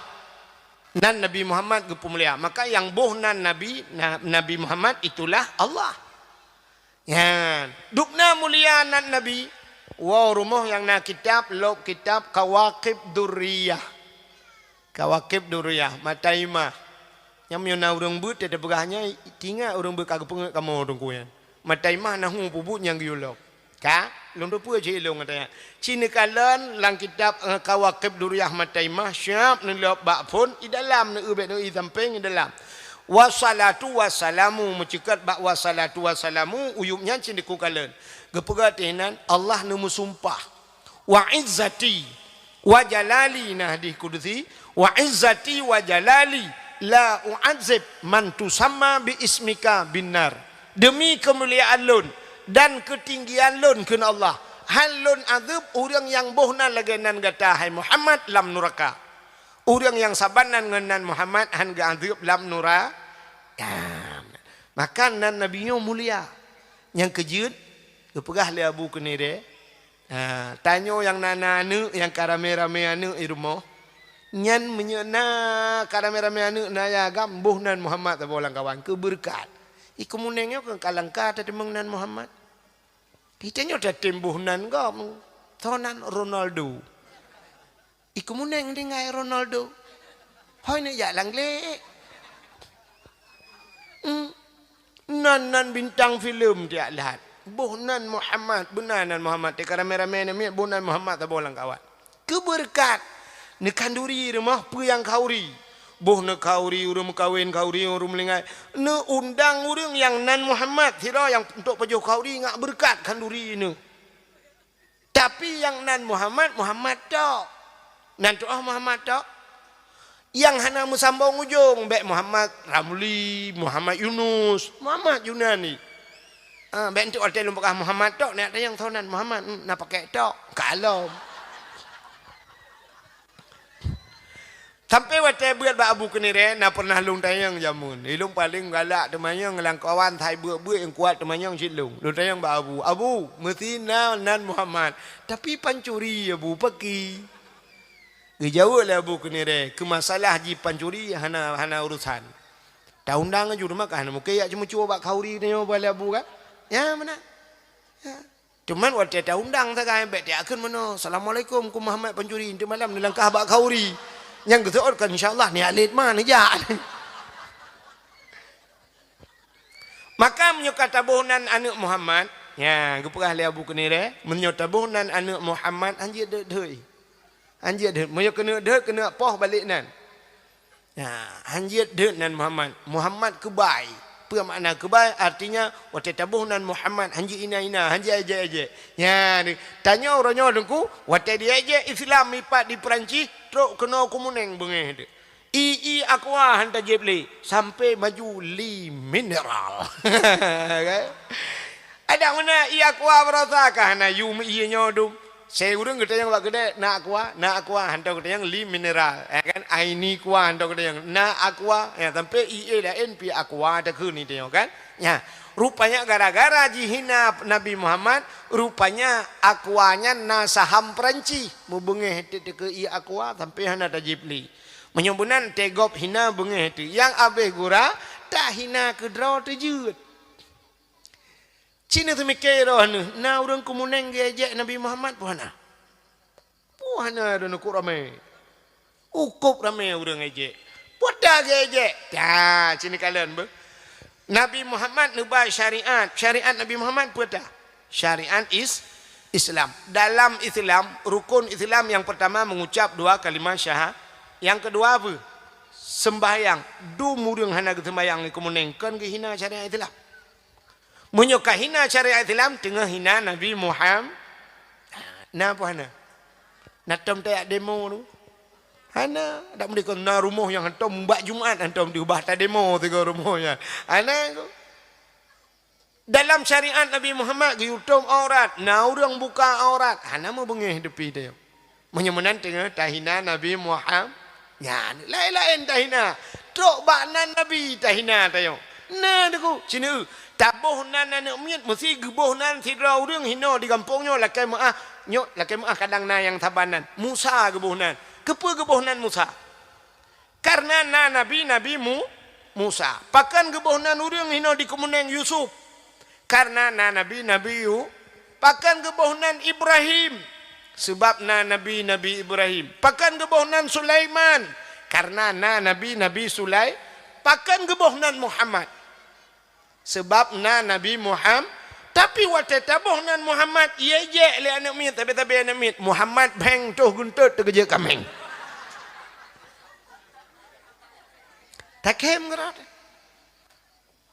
Nan Nabi Muhammad gepu mulia. Maka yang boh nan Nabi Muhammad itulah Allah. Ya, dukna mulia nan Nabi. Wow, rumah yang nak kitab lob kitab Kawakib Durriyah. Kawakib Durriyah Mataimah. Yang menyona orang ber tidak berahnya tinggal orang berkagak pengen kamu orang kuyan. Matai mah nahu pubut yang giulok. Ka? Long tu pun je long katanya. Cina kalan lang kitab Kawakib Durriyah Matai mah syap nelok bak pun di dalam ne ubet ne samping di dalam. Wassalatu wassalamu mencekat bak wassalatu wassalamu uyubnya cina ku kalan. Gepegatinan Allah nemu sumpah. Wa izzati wa jalali nah di kudusi wa izzati wa jalali la u'adzib man tusamma bi ismika binar. Demi kemuliaan lun dan ketinggian lun kena Allah. Hal lun azab orang yang bohna lagenan gata hai Muhammad lam nuraka. Orang yang sabanan ngenan Muhammad han ga azab lam nura Makan nan Nabi nya mulia. Yang kejut, kepegah le Abu Kunire. Tanyo yang nana anu, yang karame-rame anu di rumah. Nyan menyena karame-rame anu na ya gambuh nan Muhammad ta bolang kawan keberkat. Iku munengnya ke kalangka tadi nan Muhammad. Kita nyo dah tembuh nan gam. Tonan Ronaldo. Iku muneng dengan Ronaldo. Hoi ni ya lang le. Nan bintang filem dia lihat. Buhnan Muhammad, benanan Muhammad. Teka rame-rame ni buhnan Muhammad tak bolang kawan. Keberkat. Ni kanduri rumah pu yang kauri. Buh ne kauri urang kawin kauri urang melingai. Ne undang urang yang nan Muhammad sira yang untuk pajuh kauri ngak berkat kanduri ni. Tapi yang nan Muhammad tok. Nan tu Muhammad tok. Yang hana musambung ujung baik Muhammad Ramli, Muhammad Yunus, Muhammad Yunani. Baik tu altai lumpakah Muhammad tok nak ada yang thonan Muhammad nak pakai tok. Kalau sampai waktu buat bak Abu Kunire nak pernah lung tayang jamun. Ilung paling galak temannya ngelang kawan thai buat yang kuat temannya silung. Lung tayang bak Abu mesti nan Muhammad. Tapi pancuri Abu pergi. Gejauh lah Abu Kunire ke masalah ji pancuri hana urusan. Dah undang aja rumah kan mungkin ya cuma cuba bak kauri ni balik Abu kan. Ya mana? Ya. Cuman waktu dah undang sakai baik dia akan mana. Assalamualaikum ku Muhammad pancuri nanti malam ni langkah bak kauri. Yang kita kan insya-Allah ni alit mana ja. Maka menyokata bohnan anak Muhammad. Ya, geperah le Abu Kunire menyokata bohnan anak Muhammad anjir deui. Anjir deh, mau kena deh kena poh balik nan. Ya, anjir deh nan Muhammad. Muhammad kebai. Apa makna kebai? Artinya waktu tabuh nan Muhammad anjir ina anjir aje. Ya, ni tanya orangnya dengku, waktu dia aje Islam mipat di Perancis, teruk kena kumuneng bengeh dia. Aqua hantar jebli sampai maju li mineral. Ada mana Aqua berasa kah na yu ianya dum. Saya urang kita yang bak gede nak aqua hantar kita yang li mineral kan aini aqua hantar kita yang nak aqua ya sampai IE dan NP aqua ada ke ni dia kan ya rupanya gara-gara jihina Nabi Muhammad rupanya aquanya na saham Perancis mu bengeh ke I aqua sampai hana tajibli menyambunan tegop hina bengeh tu yang abeh gura tak hina ke draw tejut Cina tu mikir roh ni, na orang kumuneng gejek Nabi Muhammad puhana. Puhana dan ukur ramai. Ukup ramai orang gejek. Pudah gejek. Dah, sini kalian ber. Nabi Muhammad nubah syariat. Syariat Nabi Muhammad pudah. Syariat Islam. Dalam Islam, rukun Islam yang pertama mengucap dua kalimat syahadat. Yang kedua apa? Sembahyang. Du murung hana sembahyang ni kumuneng. Kan ke hina syariat Islam. Menyukai hina syariat Islam tengah hina Nabi Muhammad. Nah apa hana? Nak tom tak demo tu. Hana tak boleh kena rumah yang hantam mbak Jumaat hantam diubah tak demo tiga rumahnya. Hana tu. Dalam syariat Nabi Muhammad yutum aurat, na orang buka aurat. Hana mau bengih depi dia. Menyemenan tengah tahina Nabi Muhammad. Ya, lain-lain tahina. Trok baknan Nabi tahina tayo. Nah deku cina tabuh nan anak miat mesti gebuh nan sidra urang hina di kampungnya lakai maah nyok lakai maah kadang na yang tabanan Musa gebuh nan kepa gebuh nan Musa karena na nabi Musa pakan gebuh nan urang hina di kemuneng Yusuf karena na nabi yu pakan gebuh nan Ibrahim sebab na nabi Ibrahim pakan gebuh nan Sulaiman karena na nabi Sulaiman pakan gebuh nan Muhammad sebab na Nabi Muhammad tapi waktu tabuh nan Muhammad ia je le anak mit tapi anak mit Muhammad beng tuh guntut terkeje kameng tak kem gerak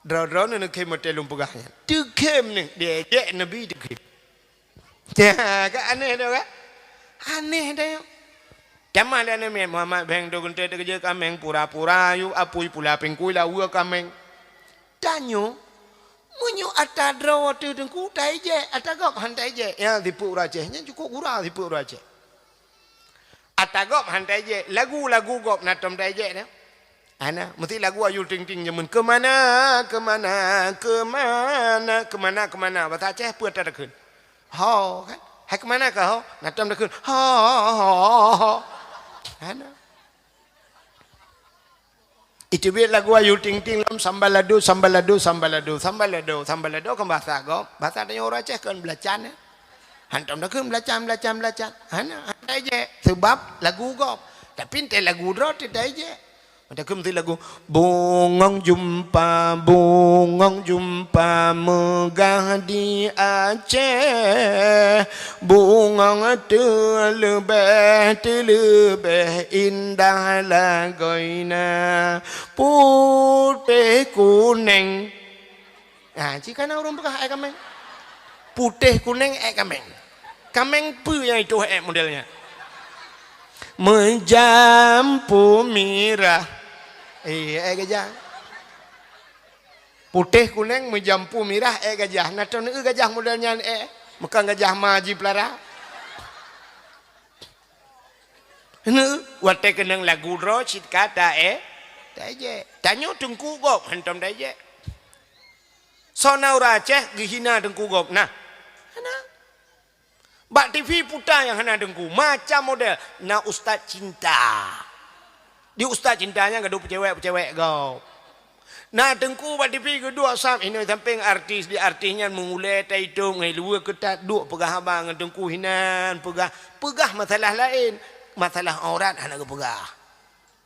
draw ni kem hotel lumpugahnya tu kem ni dia je Nabi tu kem ya kan aneh dah kan aneh dah Jamal dan Nabi Muhammad beng tuh guntut terkeje kameng pura-pura yu apui pula pengkui la ua kameng tanyo munyo ata draw tu dengku tai je ata gok hantai je ya dipu rajehnya cukup gura dipu rajeh ata gok hantai je lagu gok natom tai je dah Ana mesti lagu ayu ting ting jamun kemana bahasa Aceh apa tak ada kun ho kan hai kemana ke ho ngatam dah kun ho ana itu biar lagu ayu ting ting lam sambalado kan bahasa tanya orang Aceh kan belacan hantam dah kun belacan ana je sebab lagu go tapi ente lagu ro tidak je. Ada mesti lagu bungong jumpa megah di Aceh bungong terlebih indah lagoina putih kuning. Nah, jika orang bekah kameng putih kuning kameng pu yang itu modelnya menjampu mirah. Gajah putih kuning menjampu mirah gajah natau ni gajah modelnya bukan gajah maji pelara ni wate kenang lagu ro cit kata daje tanyo tengku gop hantam daje sonaura Aceh gihina tengku gop nah hana bak TV putar yang hana tengku macam model na ustaz cinta. Di ustaz cintanya gaduh pecewek kau. Nah tengku bak TV kedua sam ini samping artis di artisnya mengulai taitung ngai luar ketat duk pegah abang tengku hinan pegah masalah lain masalah aurat hana ke pegah.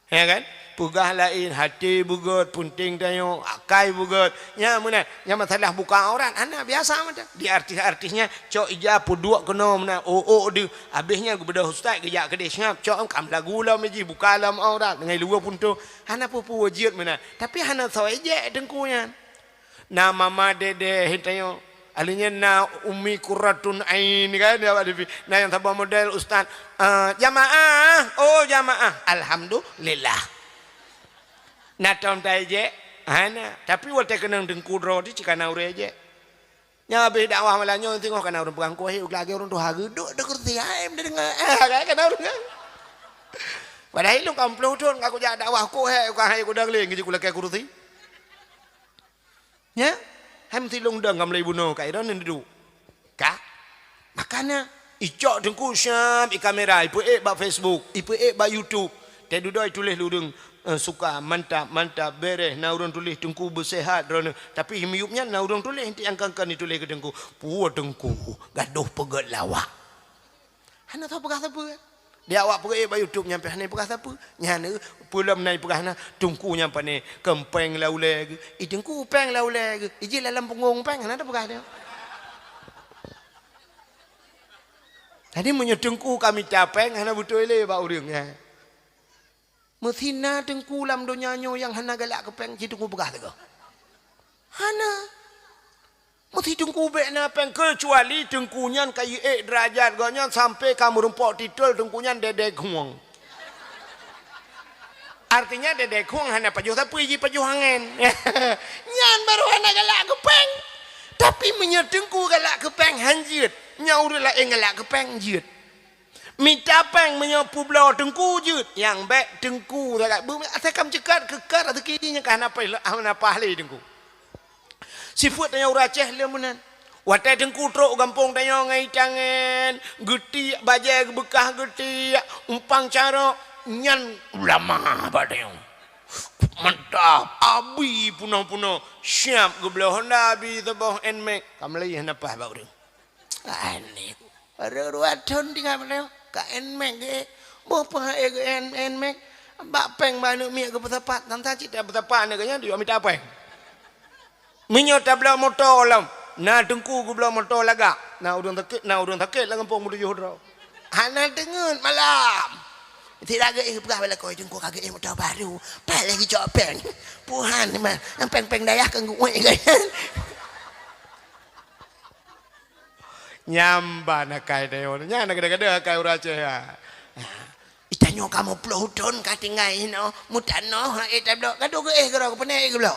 Ya kan? Pegah lain hati bugut punting tayo akai bugut nya mana nya masalah buka aurat hana biasa mah di artis-artisnya cok ija puduk kena mana de habisnya bedah ustaz kerja kedai ngap cok kam lagu lah meji buka lam aurat ngai luar pun tu hana pupu wajib mana tapi hana soeje dengkunya na mama dede hitayo alinya na ummi qurratun ain kan dia na yang tabah model ustaz jamaah alhamdulillah natom taje ana tapi wate kenang dengku ro di cikana ure je nya be dakwah malanyo tengok kana urang pegang kuah lagi urang tu hagu duk kerti aim dengar kana urang padahal lu kampung tu ngaku ja dakwah ku ka hai ku dang leng ji ku leke kurti nya ham ti long dang ngam lei buno kai ron ndu ka makana icok dengku syam i kamera ipu ba Facebook ipu ba YouTube te dudoi tulis ludung suka mantap beres na urang tulis tengku bersehat drone tapi himiupnya na urang tulis inti angkan ditulis ke tengku puah tengku gaduh pegat lawak hana tahu pegah apa dia awak pergi ba YouTube nyampe hana pegah apa nyana pulam nai pegah na tengku nyampe ni kempeng laule i tengku peng laule iji dalam punggung peng hana pegah dia tadi menyetengku kami capeng hana betul le ba urang ya Methina tengku lam donyanyo yang hana galak kepeng ci tengku begah tego. Hana. Methi tengku be na peng kecuali tengkunyan kai derajat gonyan sampai kamu rempok titul tengkunyan dedek huang. Artinya dedek huang hana pajuh tapi ji pajuh angin. Nyan baru hana galak kepeng. Tapi menyetengku galak kepeng hanjit. Nyaur la galak kepeng jit. Minta peng menyapu belau tengku jut yang baik tengku tak bumi atakam cekat kekar atau kirinya kan apa ahli tengku sifat tanya orang Aceh lemunan watai tengku truk gampung tanya ngai tangan geti bajai bekah geti umpang cara nyan ulama badeng mantap abi punah siap gebelah honda abi tebah enmek kamlai henapa ba urang aneh baru ton tinggal belau ka enmek ge bopa enmek bak peng banuk mi ke petepat tanta cita petepat ne nya dia minta peng minyo tabla motor lam na tengku ku bla motor laga na urang takit la kampung menuju hodro hana dengen malam tidak ge pegah bala koi tengku kage motor baru pa lagi cok peng puhan mah peng dayah ke ngui ge nyamba na kai deo nya na gede-gede kai ura Aceh ya itanyo kamu plodon katingai no mutano tablo kado ge gero kepene ge blo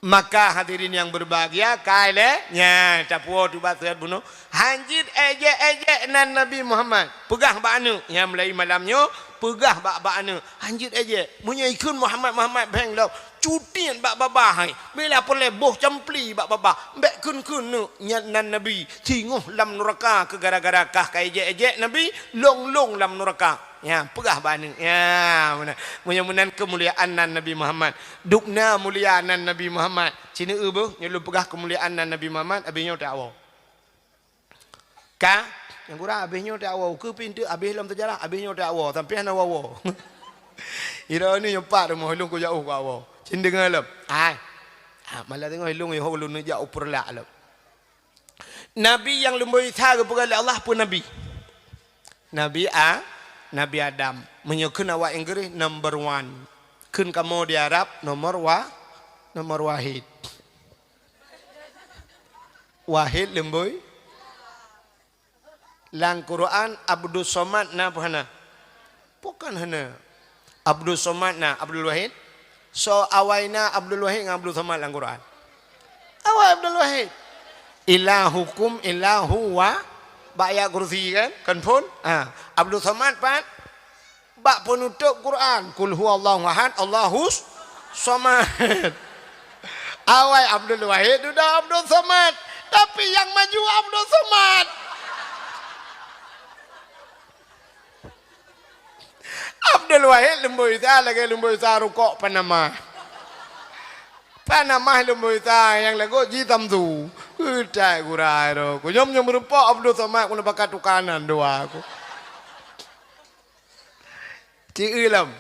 maka hadirin yang berbahagia kaile nya tapuo tu batret bunuh hanjit eje nan Nabi Muhammad pegah banu yang mulai malamnya pegah bak-bak ana anjit aja punya ikun Muhammad bang lau cutian bak babah hai bila pole boh campli bak babah mbek kun nu nyan nabi tinguh lam neraka ke gara-gara kah kai je nabi long lam neraka ya pegah bani ya mana munya-munan kemuliaan nan Nabi Muhammad dukna mulia nan Nabi Muhammad cina bu nyelu pegah kemuliaan nan Nabi Muhammad abihnya tak awal ka yang kurang abihnya tak awal ke pintu abih lam terjalah abihnya tak awal sampai ana awal ira ni nyepat rumah hulung ko jauh ko awal cin dengar lam ai malah tengok hulung yo hulung ni jauh perlak lam nabi yang lemboi tha ke perkara Allah pun nabi Nabi Adam menyokun awak Inggris number 1 kun kamu di Arab nomor wahid lemboi lang Quran Abdul Somad na pahana bukan hana Abdul Somad na Abdul Wahid so awaina Abdul Wahid dengan Abdul Somad lang Quran awai Abdul Wahid ilahukum ilahu wa Ba'ya kursi kan pun Abdul Somad pan bak penutup Quran kul huwallahu ahad Allahus somad awai Abdul Wahid sudah Abdul Somad tapi yang maju Abdul Somad Abdul Wahid lemboi ta lagi lemboi ta rukuk Panama lemboi ta yang lagu jitam tu udah kurai ro ku nyom merupa Abdul Somad ku bakat tukanan doa aku ti ilam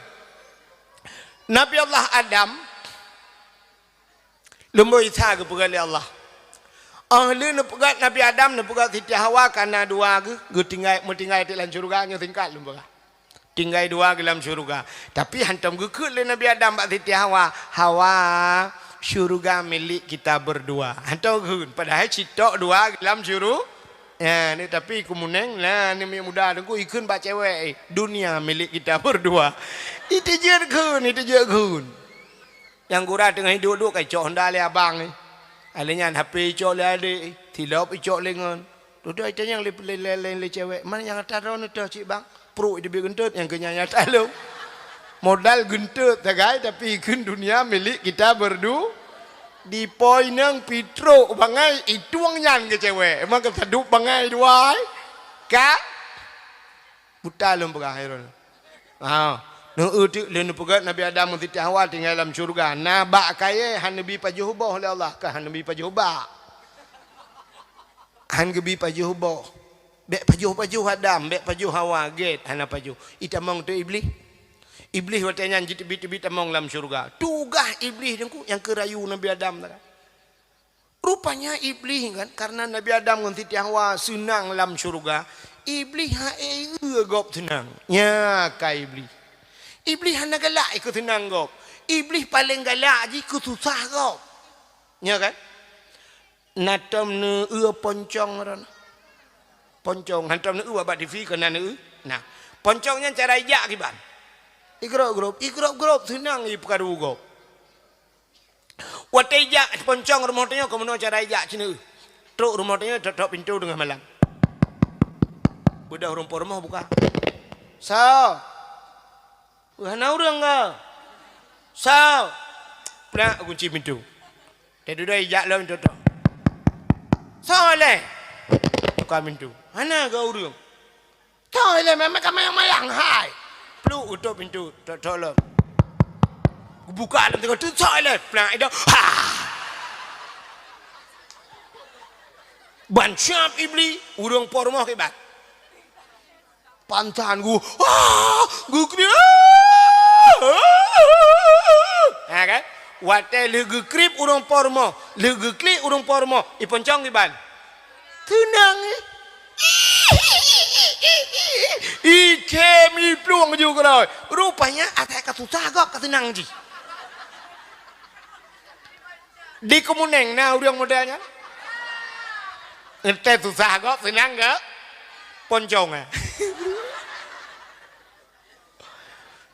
Nabi Allah Adam lemboi ta ke pegali Allah ahli ne pegat Nabi Adam ne pegat Siti Hawa kana dua ke tinggal di dalam syurga nya tingkat lemboi tinggal dua ke dalam syurga tapi hantam ke Nabi Adam bak Siti Hawa syurga milik kita berdua. Hantar gun padahal citok dua dalam syurga. Ya, ni tapi kumuneng lah ni muda aku ikun bak cewek dunia milik kita berdua. Itu je gun. Yang gura tengah duduk kai cok honda le abang ni. Alenya HP cok le adik, tilap cok lengan. Duduk itu yang le cewek. Mana yang taruh ni tu cik bang? Pro dia gentut yang kenyanya talu. Modal gentut tagai tapi ikun dunia milik kita berdua di poin yang pitro bangai itu nyan ke cewek emang kesaduk bangai dua ka buta lum pegahirun nu utik le nu pegat Nabi Adam Siti Hawa tinggal dalam syurga na bak kaye han nabi pajuhbah oleh Allah ka han nabi pajuhbah han gebi pajuhbah bek pajuh Adam bek pajuh Hawa get han pajuh itamong tu Iblis watanya jit-bit among dalam syurga. Tugah iblis yang kerayu Nabi Adam. Rupanya iblis kan karena Nabi Adam dengan Siti Hawa senang dalam syurga. Iblis gop senang. Ya ka iblis. Iblis hana galak ikut senang gop. Iblis paling galak je ikut susah gop. Ya kan? Natam ne poncong ran. Poncong hantam ne abad difi kana ne. Nah, poncongnya cara ijak kiban. Ikrop grup senang i perkara grup. Watai jak poncong rumah tanya kemudian cara jak cina. Truk rumah tanya tok pintu tengah malam. Budak rumput rumah buka. Sao? Hana urang ke? Sao? Nak kunci pintu. Dia duduk jak lawan tok. Sao le? Buka pintu. Hana ke urang? Sao le memang mayang hai. Peluk utup pintu tolong buka dalam tengok tu toilet pelang itu ban syap iblis urang pormoh ke bat pantan gu kri kan wate legu krip urang pormoh legu klik urang pormoh iponcong ke ban tenang Ikemi pluang juga lah. Rupanya atai kasusah kok kesenang ji. Di kemuneng nah urang modelnya. Ente susah kok senang ke? Poncong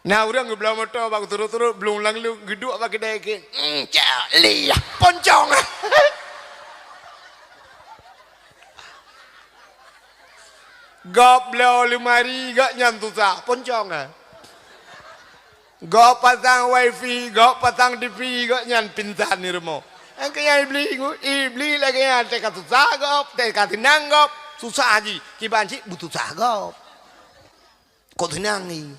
Nah urang ngebelah motor bak turut-turut belum lang lu geduk bak kedai ke. Cali poncong Gop beliau lemari gak nyantu sah poncong Gak pasang wifi, gak pasang TV, gak nyan pintan ni rumah. Yang kaya iblis lagi yang teka susah gop, teka tenang gop, susah aja. Kiban cik butuh susah gop. Kok tenang ni?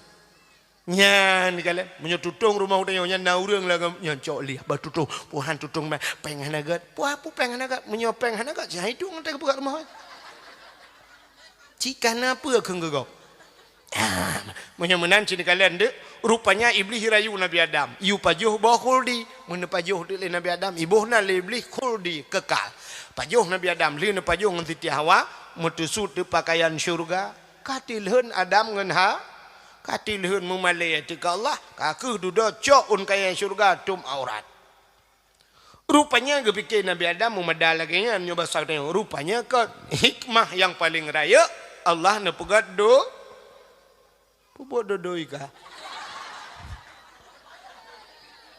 Nyan kalian menyotutung rumah udah nyan naurang lah nyan cok lihat batutung, puhan tutung pengen nagat, puah pu pengen nagat, menyopeng nagat, jangan itu ngantai buka rumah. Jika apa keng gop? Menyemenan cini kalian dek, rupanya iblis rayu Nabi Adam. Iu pajuh bawa khuldi, mana pajuh dek Nabi Adam. Ibuh na iblis khuldi kekal. Pajuh Nabi Adam, lina pajuh ngan Siti Hawa, mutusut de pakaian syurga. Katilhun Adam ngan ha, katilhun memalai tika Allah. Kaku duda cok un kaya syurga tum aurat. Rupanya kepikir Nabi Adam memadal lagi nya nyoba saknya. Rupanya ke hikmah yang paling raya Allah na pegat do. Buat dodoi kah?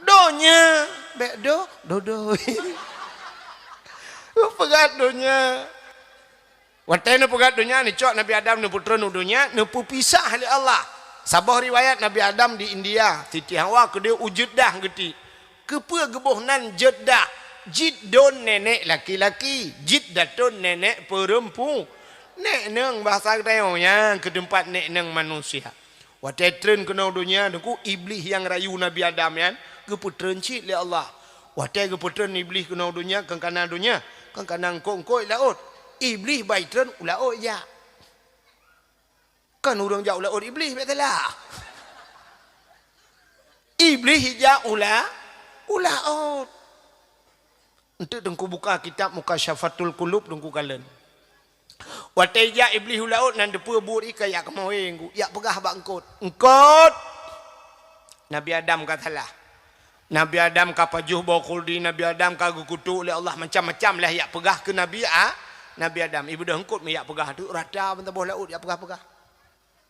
Donya, bek dodoi. Pegat donya. Watai na pegat donya ni cok Nabi Adam ni putra nu donya nu pisah oleh Allah. Sabah riwayat Nabi Adam di India, Siti Hawa ke dia wujud dah geti. Kepa gebohnan jeddah. Jiddon nenek laki-laki, jiddatun nenek perempuan. Nek neng bahasa kita ke tempat nek neng manusia. Watai tren kena dunia dengku iblis yang rayu Nabi Adam yan keputren cik le Allah. Watai keputren iblis kena dunia kan kanan dunia kan kanan kongkoi laut. Iblis baik tren ulaut ya. Kan urang jauh laut iblis betulah. Iblis hija ulaut. Untuk dengku buka kitab Muka Syafatul Qulub dengku kalian. Watai ja iblis laut nan depu bur ika yak kemaweng yak pegah bangkot engkot Nabi Adam katalah Nabi Adam ka pajuh bawa khuldi Nabi Adam ka gukutu oleh Allah macam-macam lah yak pegah ke Nabi Adam ibu dah engkot me yak pegah tu rada bentaboh laut yak pegah-pegah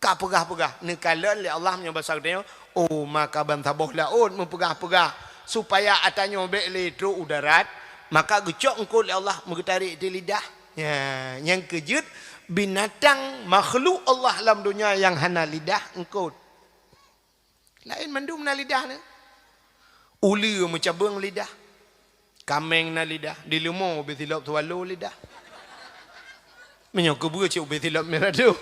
ka pegah-pegah ni kala oleh Allah nya bahasa dia oh maka bentaboh laut mempegah-pegah supaya atanyo bek le tu udarat maka gecok engkot oleh Allah mengetarik di lidah. Ya, yang kejut binatang makhluk Allah dalam dunia yang hana lidah engkau. Lain mandum na lidah ni. Uli mencabang lidah. Kameng na lidah. Di lemau betilap tualu lidah. Menyok kebu cik betilap meradu.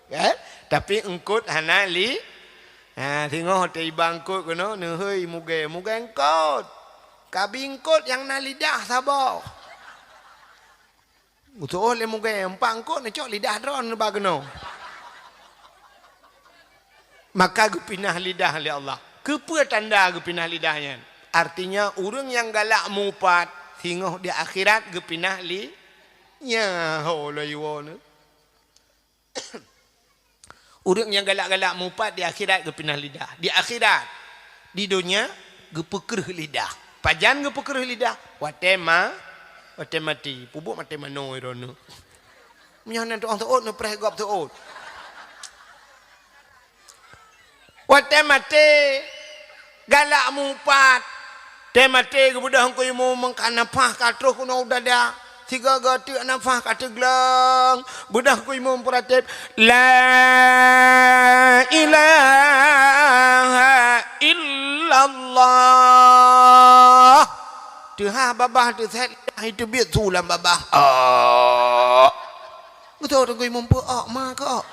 Kan? Tapi engkau hana li. Ha, tengok hotel bangkut kono neuhoi muge engkau. Kabing engkau yang na lidah sabar. Betul le mugai empang ko ne cok lidah dron bagno. Maka gepinah lidah oleh Allah. Kepa tanda gepinah lidahnya? Artinya urang yang galak mupat hingga di akhirat gepinah li nya hola yuwana. Urang yang galak-galak mupat di akhirat gepinah lidah. Di akhirat di dunia gepekerh lidah. Pajan gepekerh lidah. Watai mati, pubuk mati mano irono. Menyanan tu orang tu no prehgop tu ot. Watai mati galak mupat. Te mati kebudah hangko imu mengkanapah katruh kuno udah dah. Tiga gati anapah kata gelang. Budah ku imu memperatip la ilaha illallah. Tuhan babah tu set itu biar sulam babah. Betul tu kau mampu mak kau.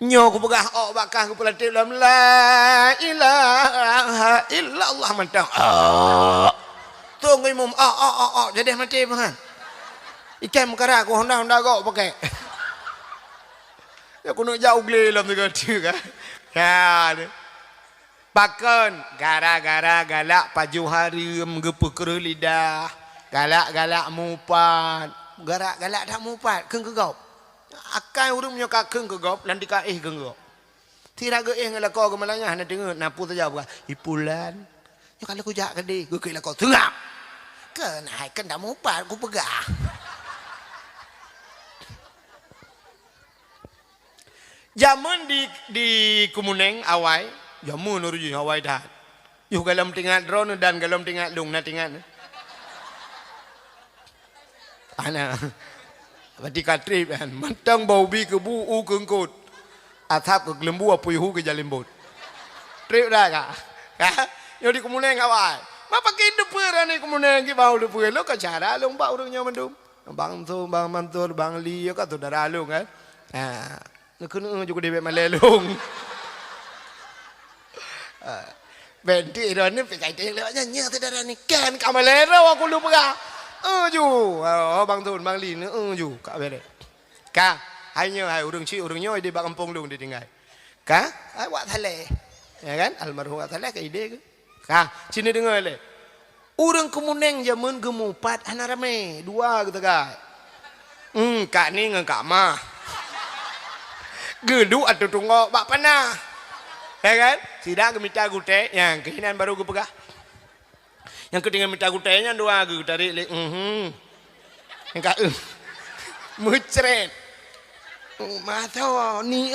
Nyo ku pegah bakah ku pelatih dalam la ilaha illallah mantang. Tu kau mampu jadi mati bahan. Ikan mekara ku honda kau pakai. Ya ku nak jauh geli dalam tu kan. Ya. Pakon gara-gara galak paju hari menggepeker lidah. Galak-galak mupat. Galak-galak dah mupat. Keng kegop. Akai urung nyoka keng kegop. Nanti kaih keng kegop. Tira ge ngala kau gemalanya. Hana dengar. Napu saja bukan. Ipulan. Ya kalau ku jak kedi. Gue kira kau tengap. Kenai kan dah mupat. Ku pegah. Zaman di Kumuneng awai. Jamu nuruji Hawaii dah. Yuh galam tinggal drone dan galam tinggal lung na tinggal. Ana. Berarti katrip kan. Mantang bau bi kebu u kengkut. Atap ke gelembu apa ihu ke jalimbut. Trip dah kak. Ya, yo di kemuneng awal. Ma pakai deper ni kemuneng ki bau deper lo ka cara lo mbak urangnya mendum. Bang tu, bang mantur, bang li yo ka tu darah lo kan. Ha, nak kena juga debek malelong. Benti dah ni pergi dia lewatnya nya tu darah ni kan kamalero aku lupa. Ju. Oh bang tu, bang li ni ju kak bere. Ka, hanya hai urang ci urang nyoy di bak kampung lu dia tinggal. Ka, ai wak thaleh. Ya kan? Almarhum wak thaleh ke ide ke. Ka, sini dengar le. Urang kemuneng zaman gemupat ana rame, dua gitu kak. Kak ni dengan kak mah. Gedu atau tunggu bak panah. Ya kan? Sidang ke minta gute, yang kehinan baru gue pegah. Yang ketiga minta gutenya dua gue tarik le. Yang kak mucret. Mata ni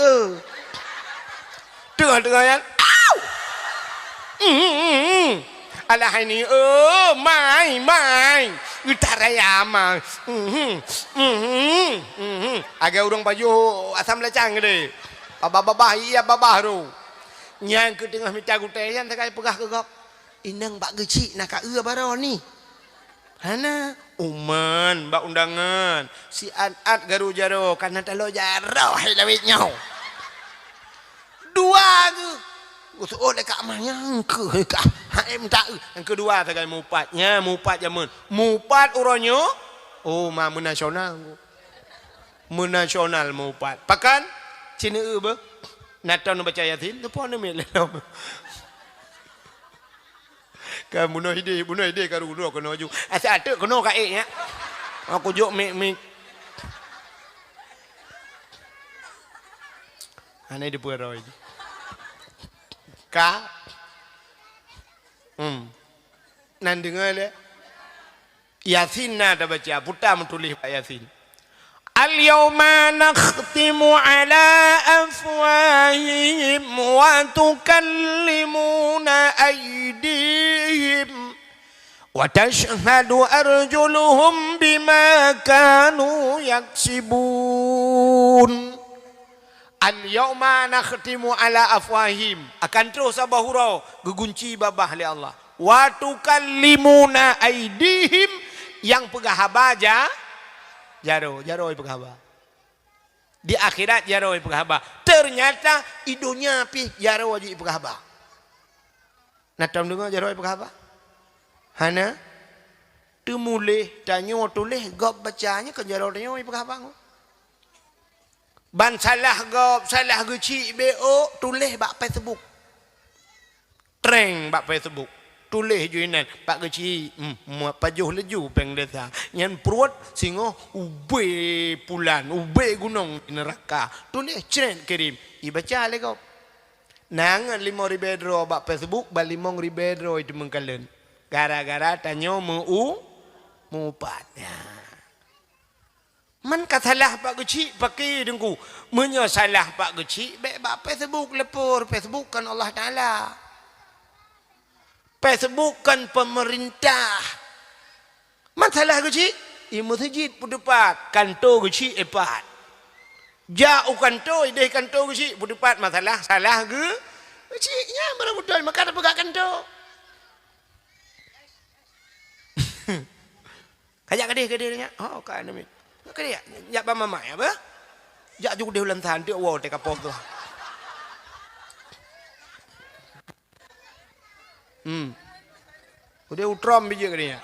Tengah-tengah yang au. Alah ini mai. Utaraya mai. Agak urang baju asam lecang gede. Babah iya babah ru. Yang ke tengah minta gutenya tak pegah ke gop. Inang bak gecik nak baro ni. Hana uman bak undangan si Anat garu jaro karena talo jaro hai lawit nyau. Dua ke. Oh dekat amahnya ke ka. Hai minta yang kedua tagai mupatnya, mupat zaman. Mupat uronyo oh ma menasional. Menasional mupat. Pakan Cina be. Naton baca yasin tu pon ni lelom. Kan bunuh ide karu dua kena ju. Asa atuk kena ka nya. Aku jok mik. Ane di pueroi. Ka. Nan dengar le. Yasin na dah baca, putar menulis Yasin. Al-yawma nakhtimu ala afwahihim wa tukallimuna aydihim wa tashhadu arjuluhum bima kanu yaksibun. Al-yawma nakhtimu ala afwahihim, akan terus sabah hurau gegunci babah li Allah. Wa tukallimuna aydihim, yang pegah baja jaro pegahaba. Di akhirat jaro pegahaba. Ternyata idunya pi jaro aji pegahaba. Natam dengar jaro pegahaba. Hana temulih tanyo tulis gop bacanya ke jaro tanyo pegahaba. Ban salah gop salah geci BO tulis bak Facebook. Treng bak Facebook. Tulis juinan pak kecil pajuh leju peng desa nyan perut singo ube pulan ube gunung neraka tulis cren kirim ibaca le kau nangan 5 ribedro bak Facebook bal 5 ribedro itu mengkalen gara-gara tanyo mupatnya man katalah pak kecil pakai dengku menyosalah pak kecil bak Facebook lepur Facebook kan Allah Taala. Facebook kan pemerintah. Masalah kecil, masjid pun depat, kantor kecil epat. Jauh kantor, ide kantor kecil pun depat masalah salah ke? Kecilnya baru betul maka ada pegang kantor. Kajak kedih nya. Oh, kan ni. Kedih ya ba mama ya ba? Jak juga dia ulang tahun dia wow te kapok tu. Udah utram biji ke dia.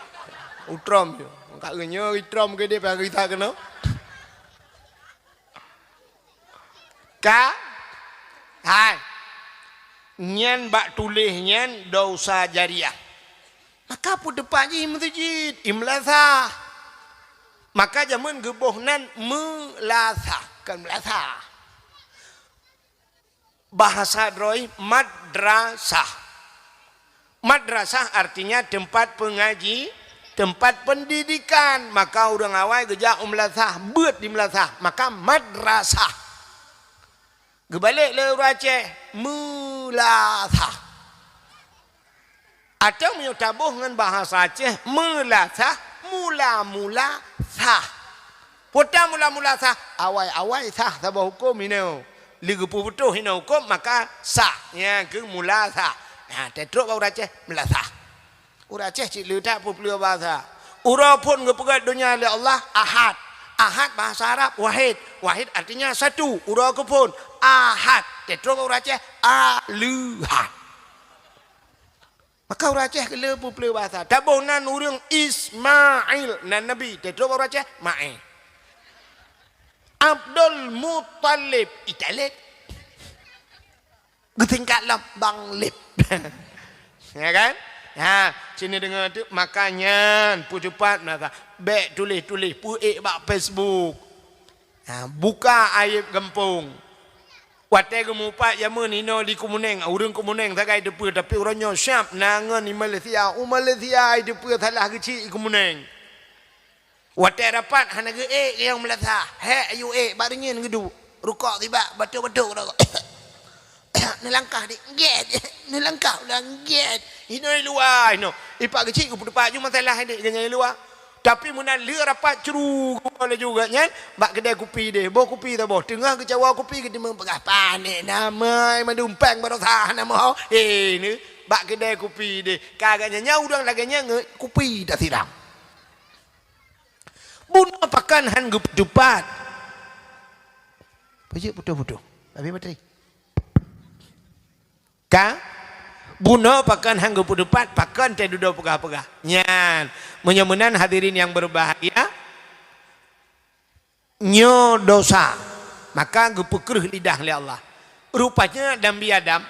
Utram je. Kak genyo utram ke dia pagi kita kena. Ka hai. Nyan bak tulis nyan dosa jariah. Maka pun depan je masjid imlasah. Maka zaman geboh nan melasah kan melasah. Bahasa droi madrasah. Madrasah artinya tempat pengaji, tempat pendidikan. Maka orang awal gejak melasah, buat di melasah. Maka madrasah. Gebalik le orang Aceh, melasah. Atau menyutabuh dengan bahasa Aceh, melasah, mula-mula sah. Putar mula-mula sah, awal-awal sah, sabah hukum ini. ligu puputuh hina hukum maka sah nya ke mula sah. Nah, tetruk bau raceh melasah. Uraceh cik letak popular bahasa. Ura pun kepegat dunia oleh Allah ahad. Ahad bahasa Arab wahid. Wahid artinya satu. Ura ke pun ahad. Tetruk bau raceh aluhad. Maka uraceh ke le popular bahasa. Tabonan urang Ismail nan Nabi. Tetruk bau raceh ma'e. Abdul Muttalib Italib. Getingkat lam bang lip. Ya kan? Ha, sini dengar tu makanya cepat maka baik tulis pu bak Facebook. Ha, buka aib gempung. Watai gemupat jamun ino di Kumuneng, urang Kumuneng sagai depu tapi orangnya syap nangan di Malaysia. Malaysia depu salah kecil Kumuneng. Watai dapat hana ge yang Malaysia. He ayu baringin gedu. Rukak tiba betul-betul dah. Nelangkah di get nelangkah ulang get ino luar ino ipak kecil ku depan cuma masalah ni ganya luar tapi mun le rapat ceru boleh juga nyan bak kedai kopi deh bawa kopi tak bawa tengah ke cawa kopi ke demang pegah panik nama mandumpang barosah nama ni bak kedai kopi deh kagaknya nyau dang laganya kopi tak siram bunuh pakan han gepat pajak putus-putus tapi bateri ka bunuh pakan hanggu pudupat pakan teh duduk pegah-pegah nyan menyemunan hadirin yang berbahagia nyo dosa maka gepekreh lidah oleh Allah rupanya Nabi Adam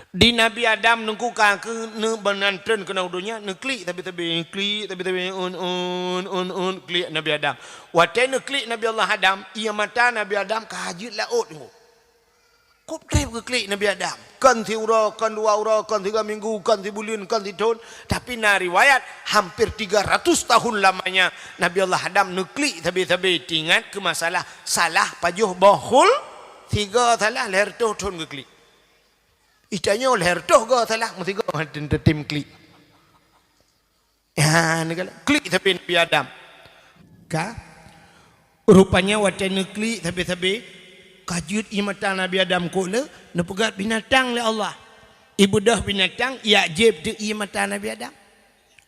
di Nabi Adam nungku ka ke ne benantren kena dunia ne klik tapi klik tapi un klik Nabi Adam watai ne klik Nabi Allah Adam ia mata Nabi Adam kahajut laut ni kop trip ke klik Nabi Adam kan si ura kan 2 ura kan 3 minggu kan 3 bulan kan 3 tahun tapi na riwayat hampir 300 tahun lamanya Nabi Allah Adam neklik tabi-tabi tingat ke masalah salah pajuh bahul 3 salah leher tuh tahun ke klik itanya leher tuh ke salah mesti ke tim klik ya negala klik tapi Nabi Adam ka rupanya wacai neklik tabi-tabi kajut imata Nabi Adam kole nepegat binatang le Allah ibu dah binatang ya jeb tu imata Nabi Adam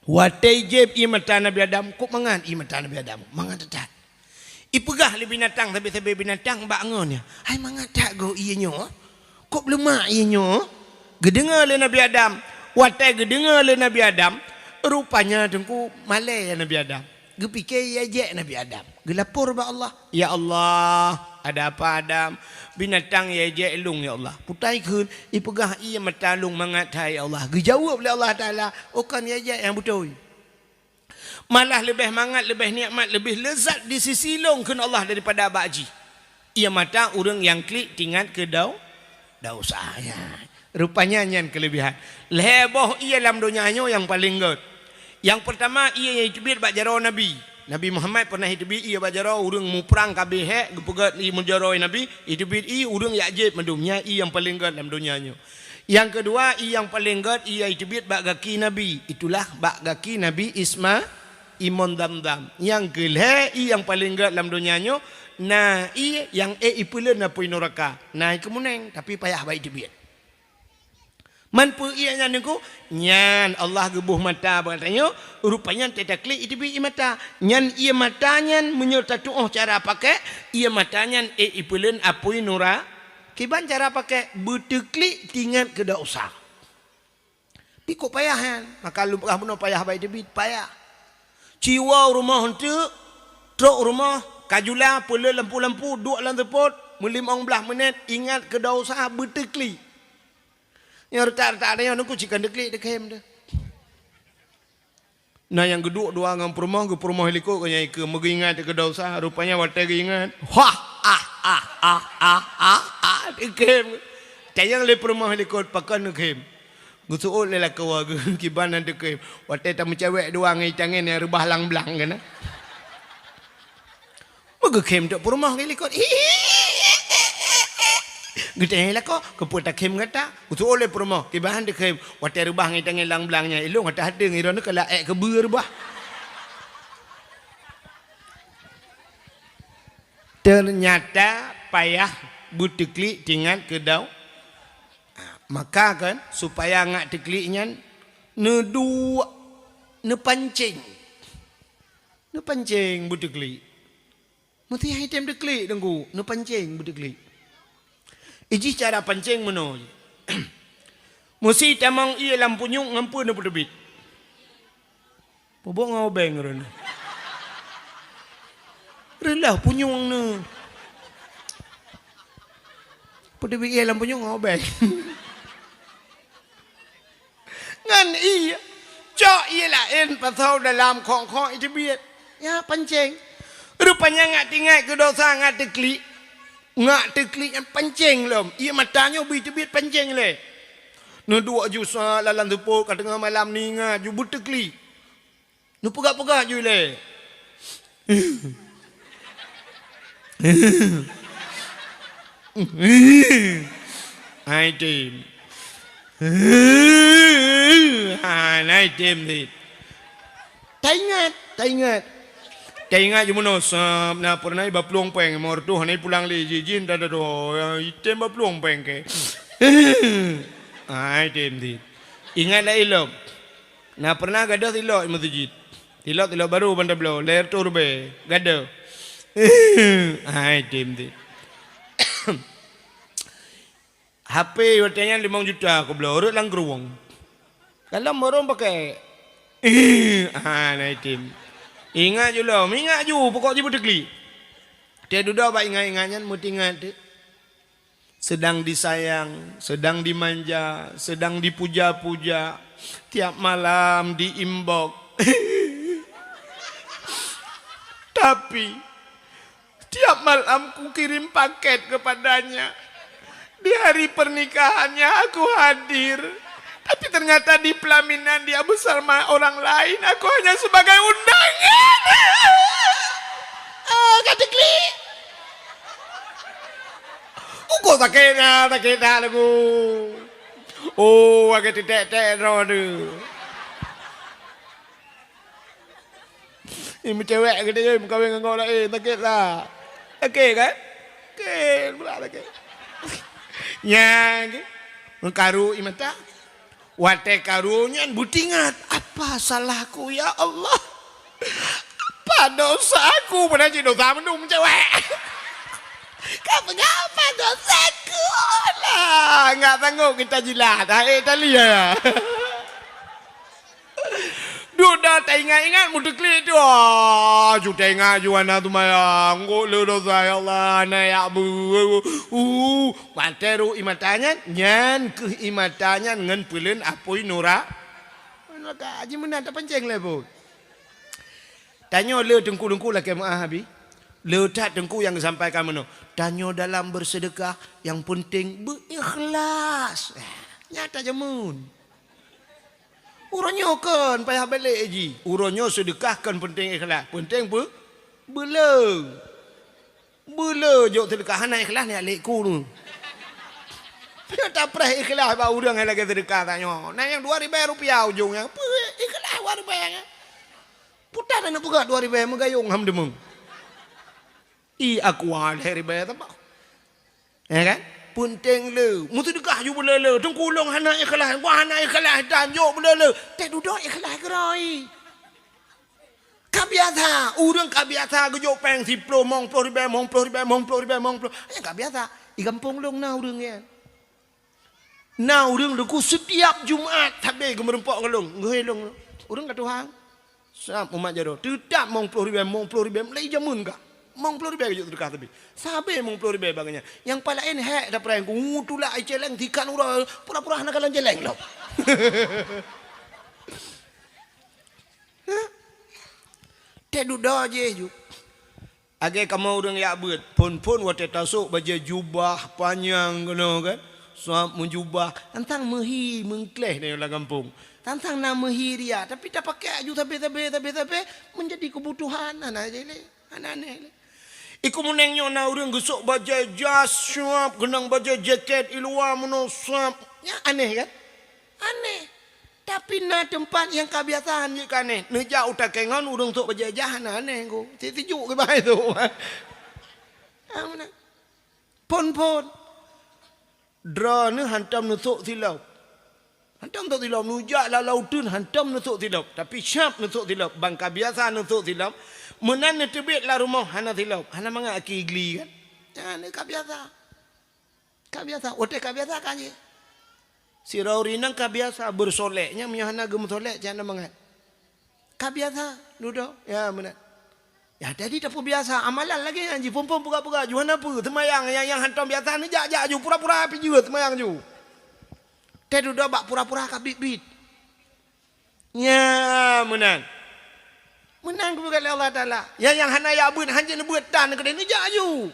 watai jeb imata Nabi Adam kok mangan imata Nabi Adam mangan tetat ipegah le binatang tapi binatang bangunnya hai mangan tak go ianyo kok belum ianyo gedengar le Nabi Adam watai gedengar le Nabi Adam rupanya tengku malai Nabi Adam gepikir ya je Nabi Adam gelapor ba Allah ya Allah ada apa Adam binatang ya je elung ya Allah putai kun ipegah ia matalung mangatai ya Allah dijawab oleh Allah Taala kan ya je yang betul malah lebih mangat lebih nikmat lebih lezat di sisi long kun Allah daripada baji ia mata urang yang klik tingat ke usahanya rupanya nyan kelebihan leboh ia dalam dunianya yang paling good yang pertama ia yang bak jaro Nabi Muhammad pernah hidupin ia bajaro urang mu perang kabeh gepegat li menjaro Nabi hidupin i urang yakjib mendumnya i yang paling gad dalam dunianya yang kedua i yang paling gad ia hidupin bak gaki Nabi itulah bak gaki Nabi Isma Imon Damdam yang kelih i yang paling gad dalam dunianya nah i yang ipulen apa neraka nah kemuneng tapi payah baik hidupin man pu ianya niku nyan Allah gebuh mata bertanya rupanya tidak klik itu bi mata nyan ia matanya menyerta tuh cara pakai ia matanya ipulen apui nura kiban cara pakai betul klik tinggal ke dak usah pikuk payahan maka lu payah baik debit payah ciwa rumah henteu truk rumah kajula pula lampu-lampu duk lan tepot melimong belah menit ingat ke dak usah betul klik yang retak-retak ada yang nunggu cikan deklik dekem dah. Nah yang kedua dua ngam perumah ke perumah heliko kanya ke mengingat ke dosa rupanya watai ingat. Wah dekem. Tayang le perumah heliko pakan dekem. Gusuul le lakawa kibanan dekem. Watai tamu cewek dua ngai tangan yang rebah lang-belang kan. Magekem dak perumah heliko. Gede lah kok keput takem kata utu oleh perumah kibahan dekem watai rebah ngai tangan lang-belangnya ilung kata ada ngai rono kala kebur rebah ternyata payah berteklik tinggal ke dau. Maka kan supaya ngak tekliknya ne pancing. Ne pancing berteklik. Mesti item teklik dengku, ne pancing berteklik. Iji cara pancing meno. Mesti tamang ia lampunyung ngampu ne berdebit. Pobok ngau beng ren. Relah punyung ne. Berdebit ia lampunyung ngau beng. Ngan iya. Cok iya lah en pasal dalam kong-kong itu biat. Ya pancing. Rupanya ngak tinggal ke dosa ngak teklik. Ngak teklik yang pancing lom. Ia matanya biat pancing le. Nu dua jusa lalan tepuk kat tengah malam ni ngak ju berteklik. Nu pegak-pegak ju le. Hai tim. Hai tim ni. Tak ingat. Tak ingat je mana sap na pernah iba peluang peng mor tu hanai pulang le jin dah do item ba peluang peng ke. Hai tim ni. Ingat lah ilok. Na pernah gadah tilok i masjid. Tilok baru bandar belo ler turbe gadah. Hai tim ni. HP watanya 5 juta aku belo urut lang geruang. Kalau morong pakai naik tim. Ingat je lah, ingat je pokok je berteklik. Dia duduk apa ingat-ingatnya, mesti ingat. Sedang disayang, sedang dimanja, sedang dipuja-puja. Tiap malam diimbok. Tapi tiap malam ku kirim paket kepadanya. Di hari pernikahannya aku hadir. Tapi ternyata di pelaminan dia bersama orang lain. Aku hanya sebagai undangan. Katekli. Uko sakit dah lagu. Oh, agak titik-titik roda. Ini cewek gede je, kawin dengan orang lain. Sakit lah. Sakit kan? Sakit pula sakit. Yang mengkaru imata. Wate karunya butingat. Apa salahku ya Allah? Apa dosaku? Pada je dosa menung cewek. Apa dosaku? Lah, enggak sanggup kita jilat. Tali ya. Duda tak ingat mudah klik tu. Sudah ingat juana tu mayang. Ngok le dosa ya Allah na ya bu. Materu imatanya nyan ke imatanya ngan pelen apoi nora. Maka aji menan tak pancing le bu. Tanya le dengku-dengku lah ke habi. Le tak dengku yang disampaikan meno. Tanya dalam bersedekah yang penting berikhlas. Nyata jemun. Urangnya kan payah balik je. Urangnya sedekahkan penting ikhlas. Penting apa? Bela jok sedekah anak ikhlas ni alik ku tu. Tak pernah ikhlas bahawa urang yang lagi sedekah tanya. Nah yang 2,000 rupiah ujungnya. Apa ikhlas 2,000? Putar nak buka 2,000 megayung ham demung. Aku ada riba tak? Ya kan? Penting le. Mutu dekah ju bela le. Tengkulung anak ikhlas. Wah anak ikhlas dan jok bela le. Tak duduk ikhlas gerai. Kabiasa. Urang kabiasa gejok peng 10 mong 10 ribu mong 10 ribu mong 10 ribu mong 10. Yang kabiasa. Di kampung long na urang ya. Na urang deku setiap Jumaat habis gemerempok ngelong. Ngelong. Urang kata Tuhan. Sap umat jaro. Tidak mong 10 ribu mong 10 ribu. Mulai jamun kah? Mong 10 ribu kejut dekat tapi. Sabe mong 10 ribu baganya. Yang palain hek dah perang ku tulah ai celeng dikan ura pura-pura nak kalan celeng lo. Te duda je ju. Age kamu urang ya beut. Pun wate tasuk baju jubah panjang kena kan. Suap menjubah tentang mehi mengkleh ni dalam kampung. Tentang nama mehi dia tapi tak pakai ju tapi menjadi kebutuhan anak je le. Anak-anak. Iku menengnya na urang gesok baju jas suap genang baju jaket iluar mono suap. Ya aneh kan? Aneh. Tapi na tempat yang kebiasaan ni kan aneh. Ne jauh tak kengan urang sok baju jas. Aneh ko. Tijuk ke bahai tu. Mana? Pon. Dra ni hantam nusuk silap. Hantam nusuk silap. Nujak lah lautun hantam nusuk silap. Tapi syap nusuk silap. Bangka biasa nusuk silap. Menan ni tebit lah rumah hana silap. Hana mangat aki igli kan. Ya, ni kabiasa. Kabiasa. Otak kabiasa kan je. Si Raurinang kabiasa bersoleknya. Menyahana gem solek. Jangan mangat. Kabiasa. Duduk. Ya, benar. Ya jadi tak biasa amalan lagi anji pom-pom buka-buka jual apa temayang yang hantam biasa ni jak ju pura-pura api juga temayang ju. Teh duduk bak pura-pura kabit-bit. Ya menang. Menang kepada Allah Taala. Yang hana ya buat hanya buat tan kedai ni jak ju.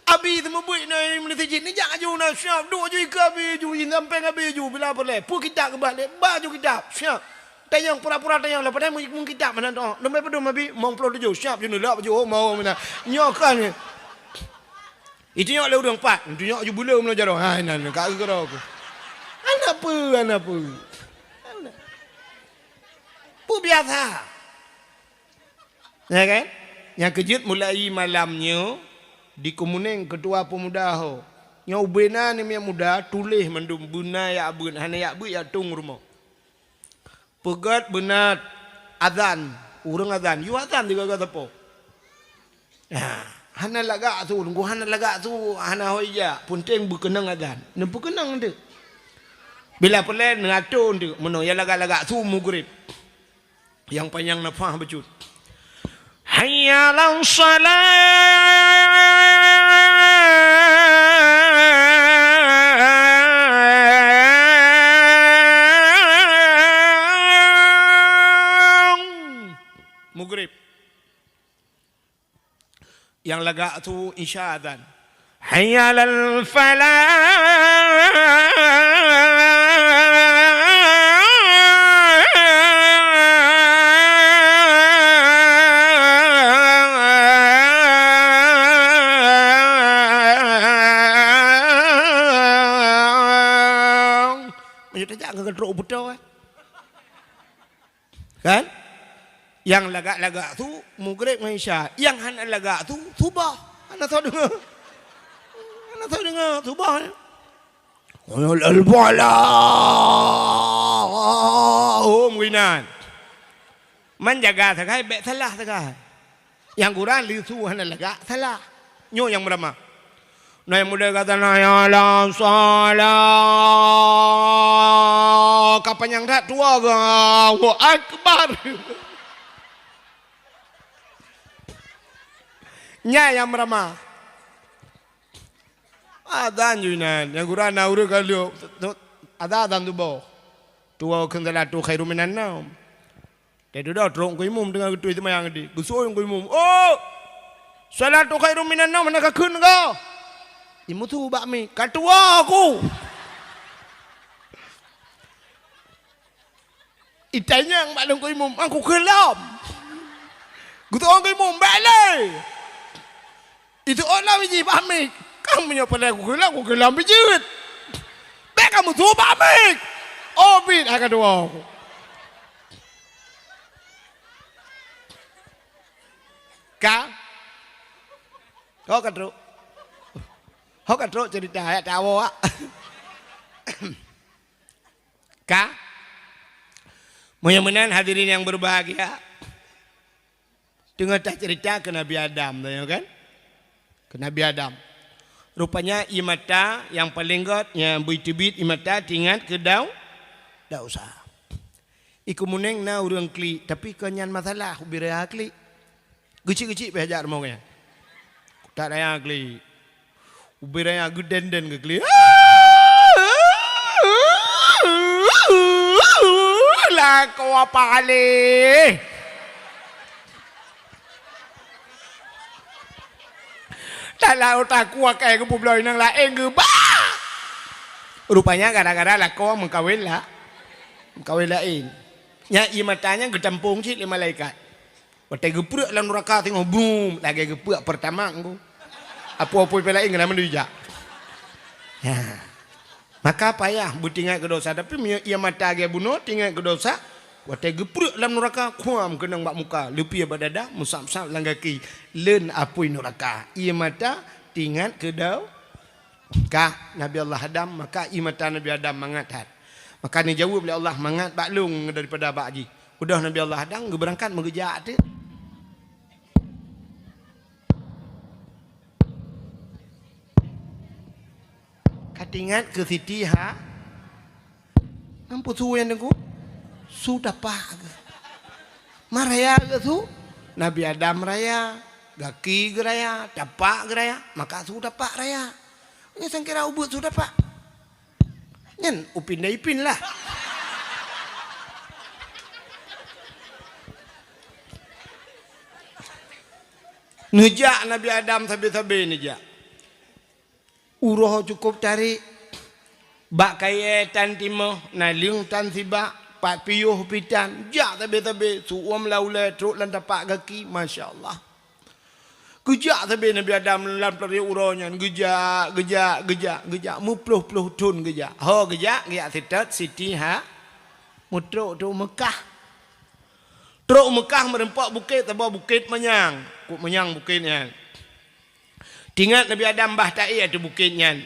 Abi semua buat ni masjid ni jak ju na syap duk ju ke abi ju sampai abi ju bila boleh. Pu kita ke balik baju kita syap. Tayang pura-pura tayang lah padahal mungkin kitab mana tu. Lembai pedum abi mong puluh tujuh siap je nak baju mau mana. Nyokan ni. Itu nyok le udang pat. Itu nyok ju bula mula jaro. Ha nan ka aku. Ana apa? Pu biasa. Ya kan? Yang kejut mulai malamnya di Kemuning ketua pemuda ho. Nyau bena ni yang muda tulis mendum buna ya abun hana ya bu ya tung rumah. Pegat benar azan, urang azan, you azan juga kata po. Hana laga tu, nunggu hana laga tu, hana hoya, punting berkenang azan, nempu kenang tu. Bila pelan ngatur tu, meno ya laga tu mugrib. Yang panjang nafah becut. Hayya lan salat. Maghrib. Yang laga tu isya adzan. Hayya lal falah. Macam tak agak gedrok budak kan? Yang lagak-lagak tu maghrib dengan isya. Yang hana lagak tu subah. Hana tahu dengar. Hana tahu dengar subah. Al-bala. Oh mungkinan. Menjaga sakai baik salah sakai. Yang kurang lisu hana lagak salah. Nyo yang beramah. Nah yang muda kata ya la salah. Kapan yang tak tua ke? Allahu akbar. Nya yang meramah. Adan junan. Yang kurang nauru kalau ada adan tu boh. Tua kendala tu khairu minan naum. Dia duduk terong kuimum dengan ketua itu mayang di. Gusoy kuimum. Oh, salat tu khairu minan naum mana kakun kau? Imu tu bakmi. Katua aku. Itanya yang maklum kuimum. Aku kelam. Gusoy kuimum balik. Itu orang biji pamik. Kamu punya pada aku kelam bijut. Baik kamu tu pamik. Oh bit akan dua. Kau kadro. Kau kadro cerita ya tahu ah. Mudah-mudahan hadirin yang berbahagia. Dengar tak cerita ke Nabi Adam tu kan? Ke Nabi Adam. Rupanya imata yang paling got yang buitibit imata tingat ke daun dak usah. Iku muneng na urang kli tapi kenyan masalah ubira kli. Gecik-gecik pe hajar maunya. Tak ada kli. Ubira yang geden-den ke kli. Lah kau apa kali? Kalau tak kuat kayak kepubloi nang lain ke bah. Rupanya gara-gara lako mengkawin lah. Mengkawin lain. Nya imatanya getampung cik lima malaikat. Watai geprek lah neraka tengok boom. Lagi geprek pertama aku. Apa-apa pelain kena menujak. Ya. Maka payah bertingkat ke dosa. Tapi ia mata dia bunuh tingkat ke dosa. Watai geprek dalam neraka kuam kenang bak muka lepi badada musap-sap lang kaki len apui neraka ia mata tingat ke Kah Nabi Allah Adam, maka imatan Nabi Adam mangat. Maka ni jawab oleh Allah mangat baklung daripada bakji. Udah Nabi Allah Adam berangkat mengejak tu. Katingat ke Siti ha. Nampu su yang aku. Su dapat ke. Maraya ke su. Nabi Adam raya. Gaki ke raya. Dapat ke raya. Maka su dapat raya. Ini sangkira ubut su dapat. Nyan upin dah ipin lah. Nejak Nabi Adam sabi-sabi nejak. Uroh cukup cari. Bak kaya tan timah. Naling tan sibak. Pat piyuh pitan. Jak sabi-sabi. Su'am laulai teruk lan tapak kaki. Masya Allah. Gejak sabi Nabi Adam dalam pelari urohnya. Gejak. Mupluh-pluh tun gejak. Ho gejak sitat Siti ha. Mutruk tu Mekah. Truk Mekah merempak bukit. Tabah bukit menyang. Kuk menyang bukitnya. Tingat Nabi Adam bah ta'i tu bukitnya.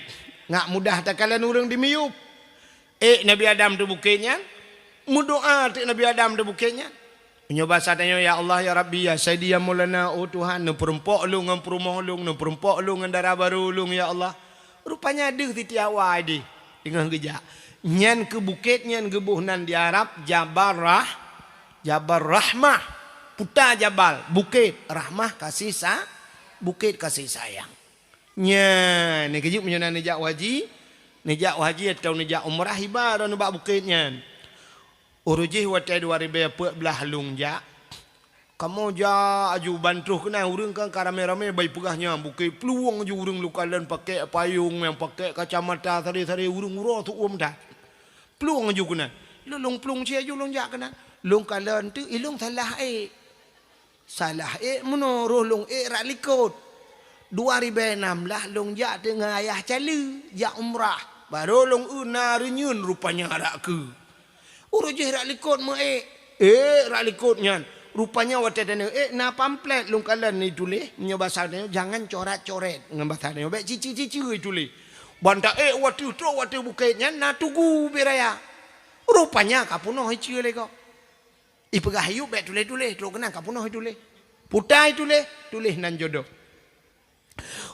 Ngak mudah takalan orang dimiyup. Nabi Adam tu bukitnya. Mudoa tu Nabi Adam tu bukitnya. Nyoba tanya ya Allah ya Rabbi ya Sayyidi ya Maulana oh Tuhan nu perempok lu ngan perumah lu nu perempok lu ngan darah baru lu ya Allah. Rupanya ada titi awal di dengan gejak. Nyan ke bukit nyan ke buhnan di Arab Jabal Rahmah. Puta Jabal bukit Rahmah kasih bukit kasih sayang. Nya ni kejuk menyana nejak waji atau nejak umrah hibah dan nebak bukitnya. Urujih watai 2014 lung jak. Kamu ja aju bantuh kena urang kan karame-rame bayi pegahnya bukit peluang ju urang lukalan pakai payung yang pakai kacamata sari-sari urang tu dah. Peluang ju kena. Lung pelung cia ju lung jak kena. Lung kalan tu ilung salah Salah menurut lung rak likut. 2016 lung jak dengan ayah cala jak umrah. Baru lung una renyun rupanya rak ke. Urujih rak likut mu rak likut nyan. Rupanya watai dana na pamflet lung kalan ni tulis nya bahasa dia jangan coret-coret dengan bahasa dia baik cici-cici tulis. Banta watu bukit nyan na tugu beraya. Rupanya kapunoh ici le kau. Ipegah hiu baik tulis terus kena kapunoh tulis. Putai tulis nan jodoh.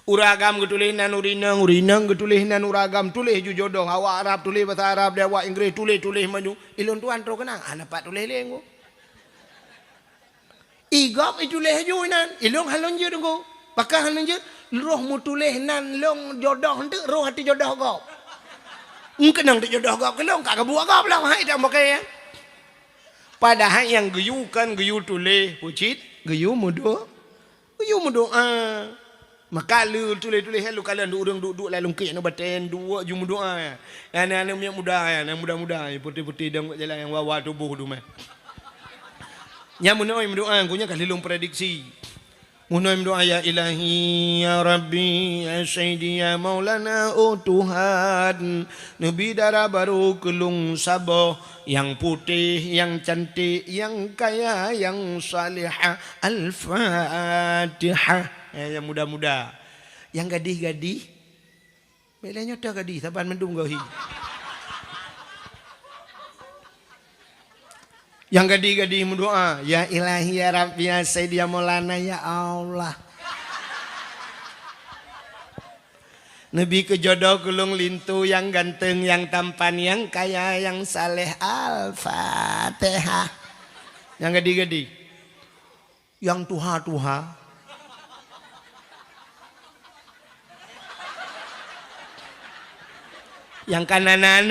Uragam getulis nan urinang getulis nan uragam tulis ju jodoh awak Arab tulis bahasa Arab dia awak Inggeris tulis maju ilun tuan tro kenang dapat tulis lengo igam tulis ju nan ilung halun je dengo pakah halun je roh mu tulis nan long jodoh hente roh hati jodoh kau kenang tu jodoh kau kelong kak buat kau lah hai dah pakai padahal yang geyu kan geyu tulis pucit geyu mudo maka lu tulis lu kalian urang duduk lalu kek nak baten dua jum doa ya. Anak minyak muda ya, putih-putih dan jalan yang wawa tubuh tu mah. Nya munoi doa gunya kali lung prediksi. Munoi doa ya Ilahi ya Rabbi ya Sayyidi ya Maulana oh Tuhan. Nabi darah baru kelung sabah yang putih, yang cantik, yang kaya, yang salihah. Al-Fatihah. Yang muda-muda. Yang gadih-gadih. Belanya dah gadih. Saban mendung gahi. Yang gadih-gadih mendoa. Ya Ilahi ya Rabbi ya Sayyidi ya Maulana ya Allah. Nabi ke jodoh kulung lintu yang ganteng, yang tampan, yang kaya, yang saleh. Al-Fatihah. Yang gadih-gadih. Yang tuha-tuha. Yang kanan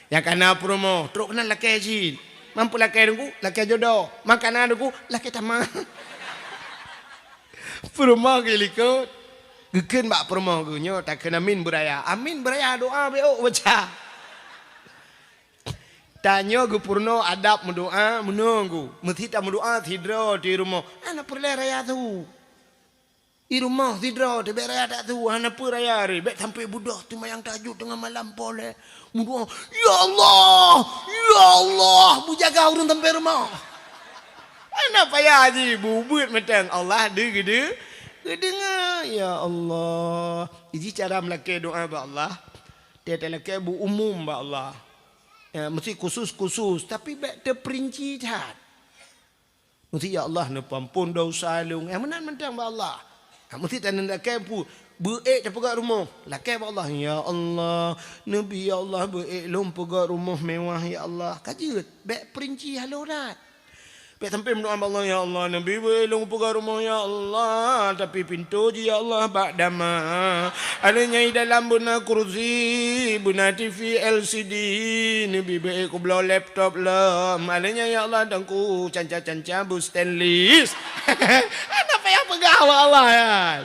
yang kanan promo teruk kena laki haji mampu laki dengku laki jodoh makanan dengku laki tamang promo kelikut geken bak promo gunyo tak kena amin beraya doa beok baca tanya gu purno adab mendoa menunggu mesti tak mendoa tidro di rumah anak perle raya tu di rumah tidro di beraya tak tu anak per raya re baik sampai budak tu mayang tahajud tengah malam boleh mendoa ya Allah bujaga urang sampai rumah anak payah haji bubut metang Allah de gede Dengar ya Allah. Ini cara melaki doa ba Allah. Dia laki bu umum ba Allah. Ya, mesti khusus tapi baik terperinci tak. Mesti ya Allah ne pampun dosa lung. Menan mentang ba Allah. Mesti tak nak pu beek dah pegang rumah. Laki ba Allah ya Allah. Nabi ya Allah beek lung pegang rumah mewah ya Allah. Kajut baik perinci halurat. Baik sampai berdoa Allah ya Allah Nabi belum pegang rumah ya Allah tapi pintu je ya Allah bak dama adanya di dalam buna kursi buna TV LCD Nabi baik ku belah laptop lah adanya ya Allah dan ku canca bu stainless apa yang pegang Allah kan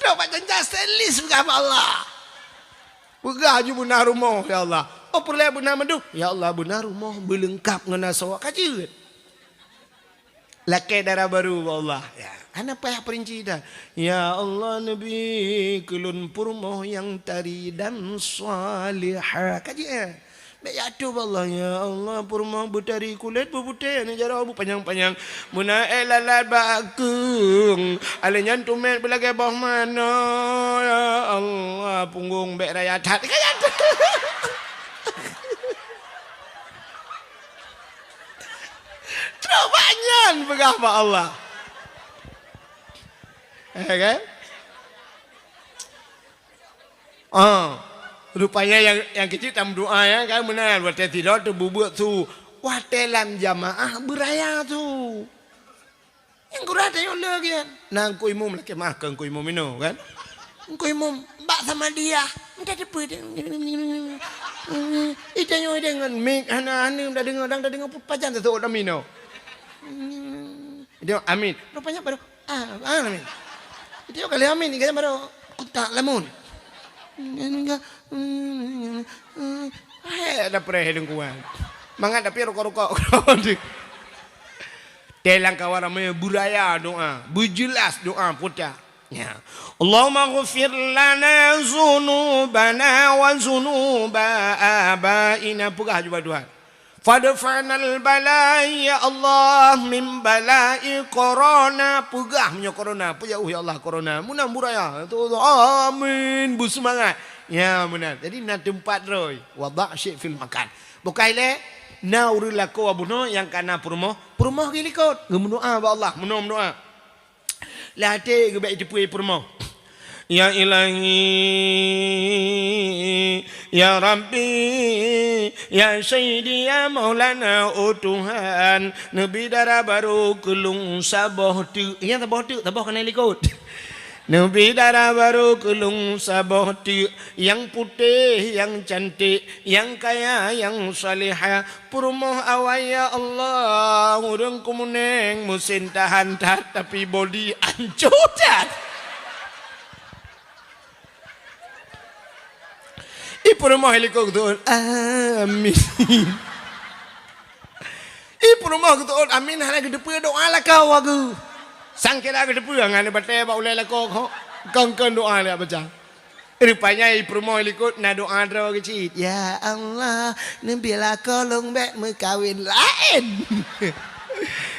tak pak canca stainless pegang Allah pegang je buna rumah ya Allah. Oh perlu benar madu. Ya Allah benar rumah berlengkap dengan sawak kajut. Laki darah baru Allah. Ya, ana payah perinci dah. Ya Allah Nabi kulun purmoh yang tari dan salihah. Kajut ya. Baik atuh Allah ya Allah purmoh butari kulit berputih ni jarah bu panjang-panjang. Muna lalat bakung. Alenyan tumet belagai bawah mana ya Allah punggung baik raya tat. Kajut. Banyak berapa Allah. Kan? Rupanya yang kecil tam doa ya kan benar buat tidak terbubuk tu. Wah dalam jamaah beraya tu. Yang kurang ada yang lagi kan. Nah ku imam lagi makan ku imam minum kan. Ku imam bak sama dia. Minta depa dia. Itanya dengan mik hana dah dengar pajan tu orang minum. Dia amin. Rupanya baru amin. Dia kali amin dia baru kutak lamun. Ada pereh hidung kuat. Mangat tapi rokok-rokok. Telang kawaramnya buraya doa, berjelas doa putar. Ya. Allahumma ghfir lana zunubana wa zunuba abaina pegah juga Tuhan. Fadfa'na al-bala ya Allah min bala'i corona pegah punya corona pejauh ya Allah corona munam buraya tu amin bersemangat ya benar jadi nak tempat roy wada' syai' fil makan bukaile nauril lako abuno yang kana purmoh gilikot ngemundoa ba Allah mundoa lah te ge baik tepui purmoh ya ilahi ya Rabbi ya Sayyidi ya Maulana oh Tuhan Nabi darah baru kelung sabah tu ya sabah kena likut Nabi darah baru kelung sabah tu yang putih yang cantik yang kaya yang salihah purmoh awaya Allah urang kumuneng musin tahan tapi body ancutat Ipurumah helikok tu amin. Ipurumah tu amin hana gedepu doa lah kau aku. Sangkira gedepu ngan bate ba ulai lah kau kangkan doa lah baca. Rupanya ipurumah helikok na doa dro kecil. Ya Allah, nembilah kolong bek mekawin lain.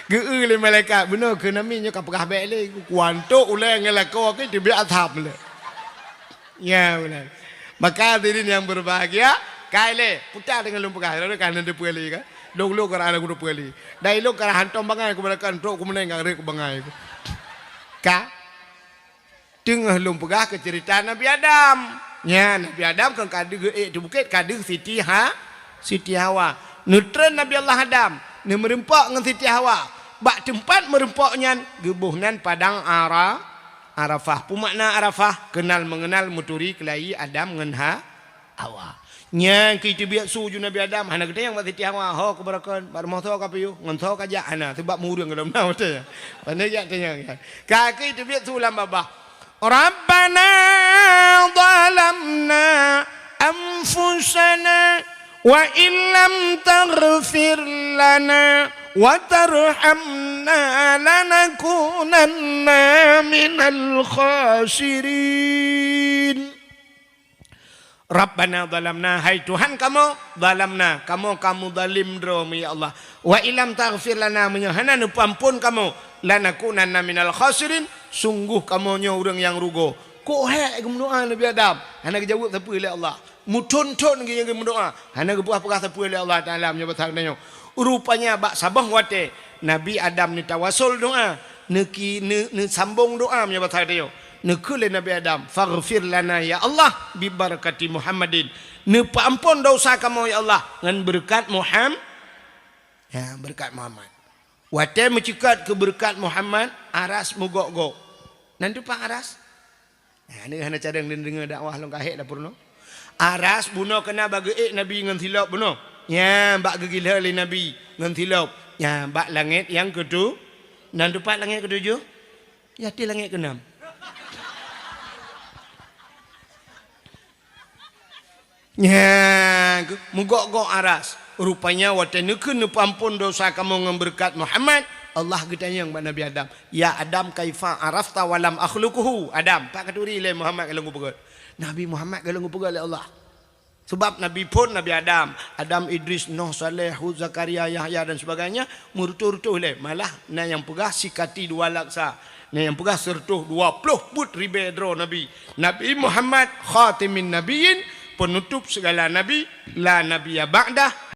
Geule malaikat benar ke nami nya kapakah bek le kuanto ulai ngan lah kau ke dia atap le. Ya benar. Maka hadirin yang berbahagia, kaile putar dengan lumpur kah, lalu kan ada puali kan, lu kerana aku puali, dah lu kerana hantam bangai aku berakan, truk aku menengah rek bangai aku, kah, tengah lumpur kah kecerita Nabi Adam, ya Nabi Adam kan kadu di bukit kadu Siti Hawa, nutren Nabi Allah Adam, ni merempak dengan Siti Hawa, bak tempat merempaknya gebuhnan padang Arafah. Pumakna Arafah kenal mengenal muturi kelai Adam dengan Hawa. Nya kita biak suju Nabi Adam hana gede yang mati Hawa ho kubarakan bar moh tho kapiu ngan tho kaja hana sebab murung dalam nau teh. Pandai ya tanya. Ka kita biak su lam babah. Rabbana zalamna anfusana wa illam taghfir lana wa tarhamna lanakunanna minal khasirin. Rabbana zalamna, hai Tuhan kamu zalamna, kamu zalim drom ya Allah. Wa ilam taghfir lana, menyahana nu pampun kamu, lanakunanna minal khasirin, sungguh kamunya orang yang rugo. Kok hek berdoa Nabi Adam? Hana jawab siapa oleh Allah. Muton-ton ke yang berdoa. Hana ke apa kata oleh Allah Taala menyebut haknya. Rupanya bak sabah wate Nabi Adam ni tawasul doa. Ne sambung doa menyebut haknya. Ne kule Nabi Adam, faghfir lana ya Allah bi barakati Muhammadin. Ne paampun dosa kamu ya Allah dengan berkat Muhammad. Ya, berkat Muhammad. Wate mencikat ke berkat Muhammad, aras mugok-gok. Nanti Pak Aras. Ya, ni hana cara dengar dakwah long kahek dah purno. Aras buno kena bagi Nabi ngan tilap buno. Ya, bak gegila li Nabi ngan tilap. Ya, bak langit yang kedua. Nanti Pak langit ketujuh. Ya, ti langit keenam. Ya, mugok-gok aras. Rupanya wate nekun pampun dosa kamu ngan berkat Muhammad. Allah getanya yang Nabi Adam. Ya Adam kaifa arafta walam akhluquhu. Adam, pak katuri le Muhammad kalau ngupegal. Nabi Muhammad kalau ngupegal oleh Allah. Sebab Nabi pun Nabi Adam, Adam Idris, Nuh, Saleh, Hud, Zakaria, Yahya dan sebagainya merutuh-rutuh le. Malah na yang pegah sikati dua laksa. Na yang pegah sertuh 20 put ribedro Nabi. Nabi Muhammad khatimin nabiyyin, penutup segala nabi, la nabiyya ba'dah.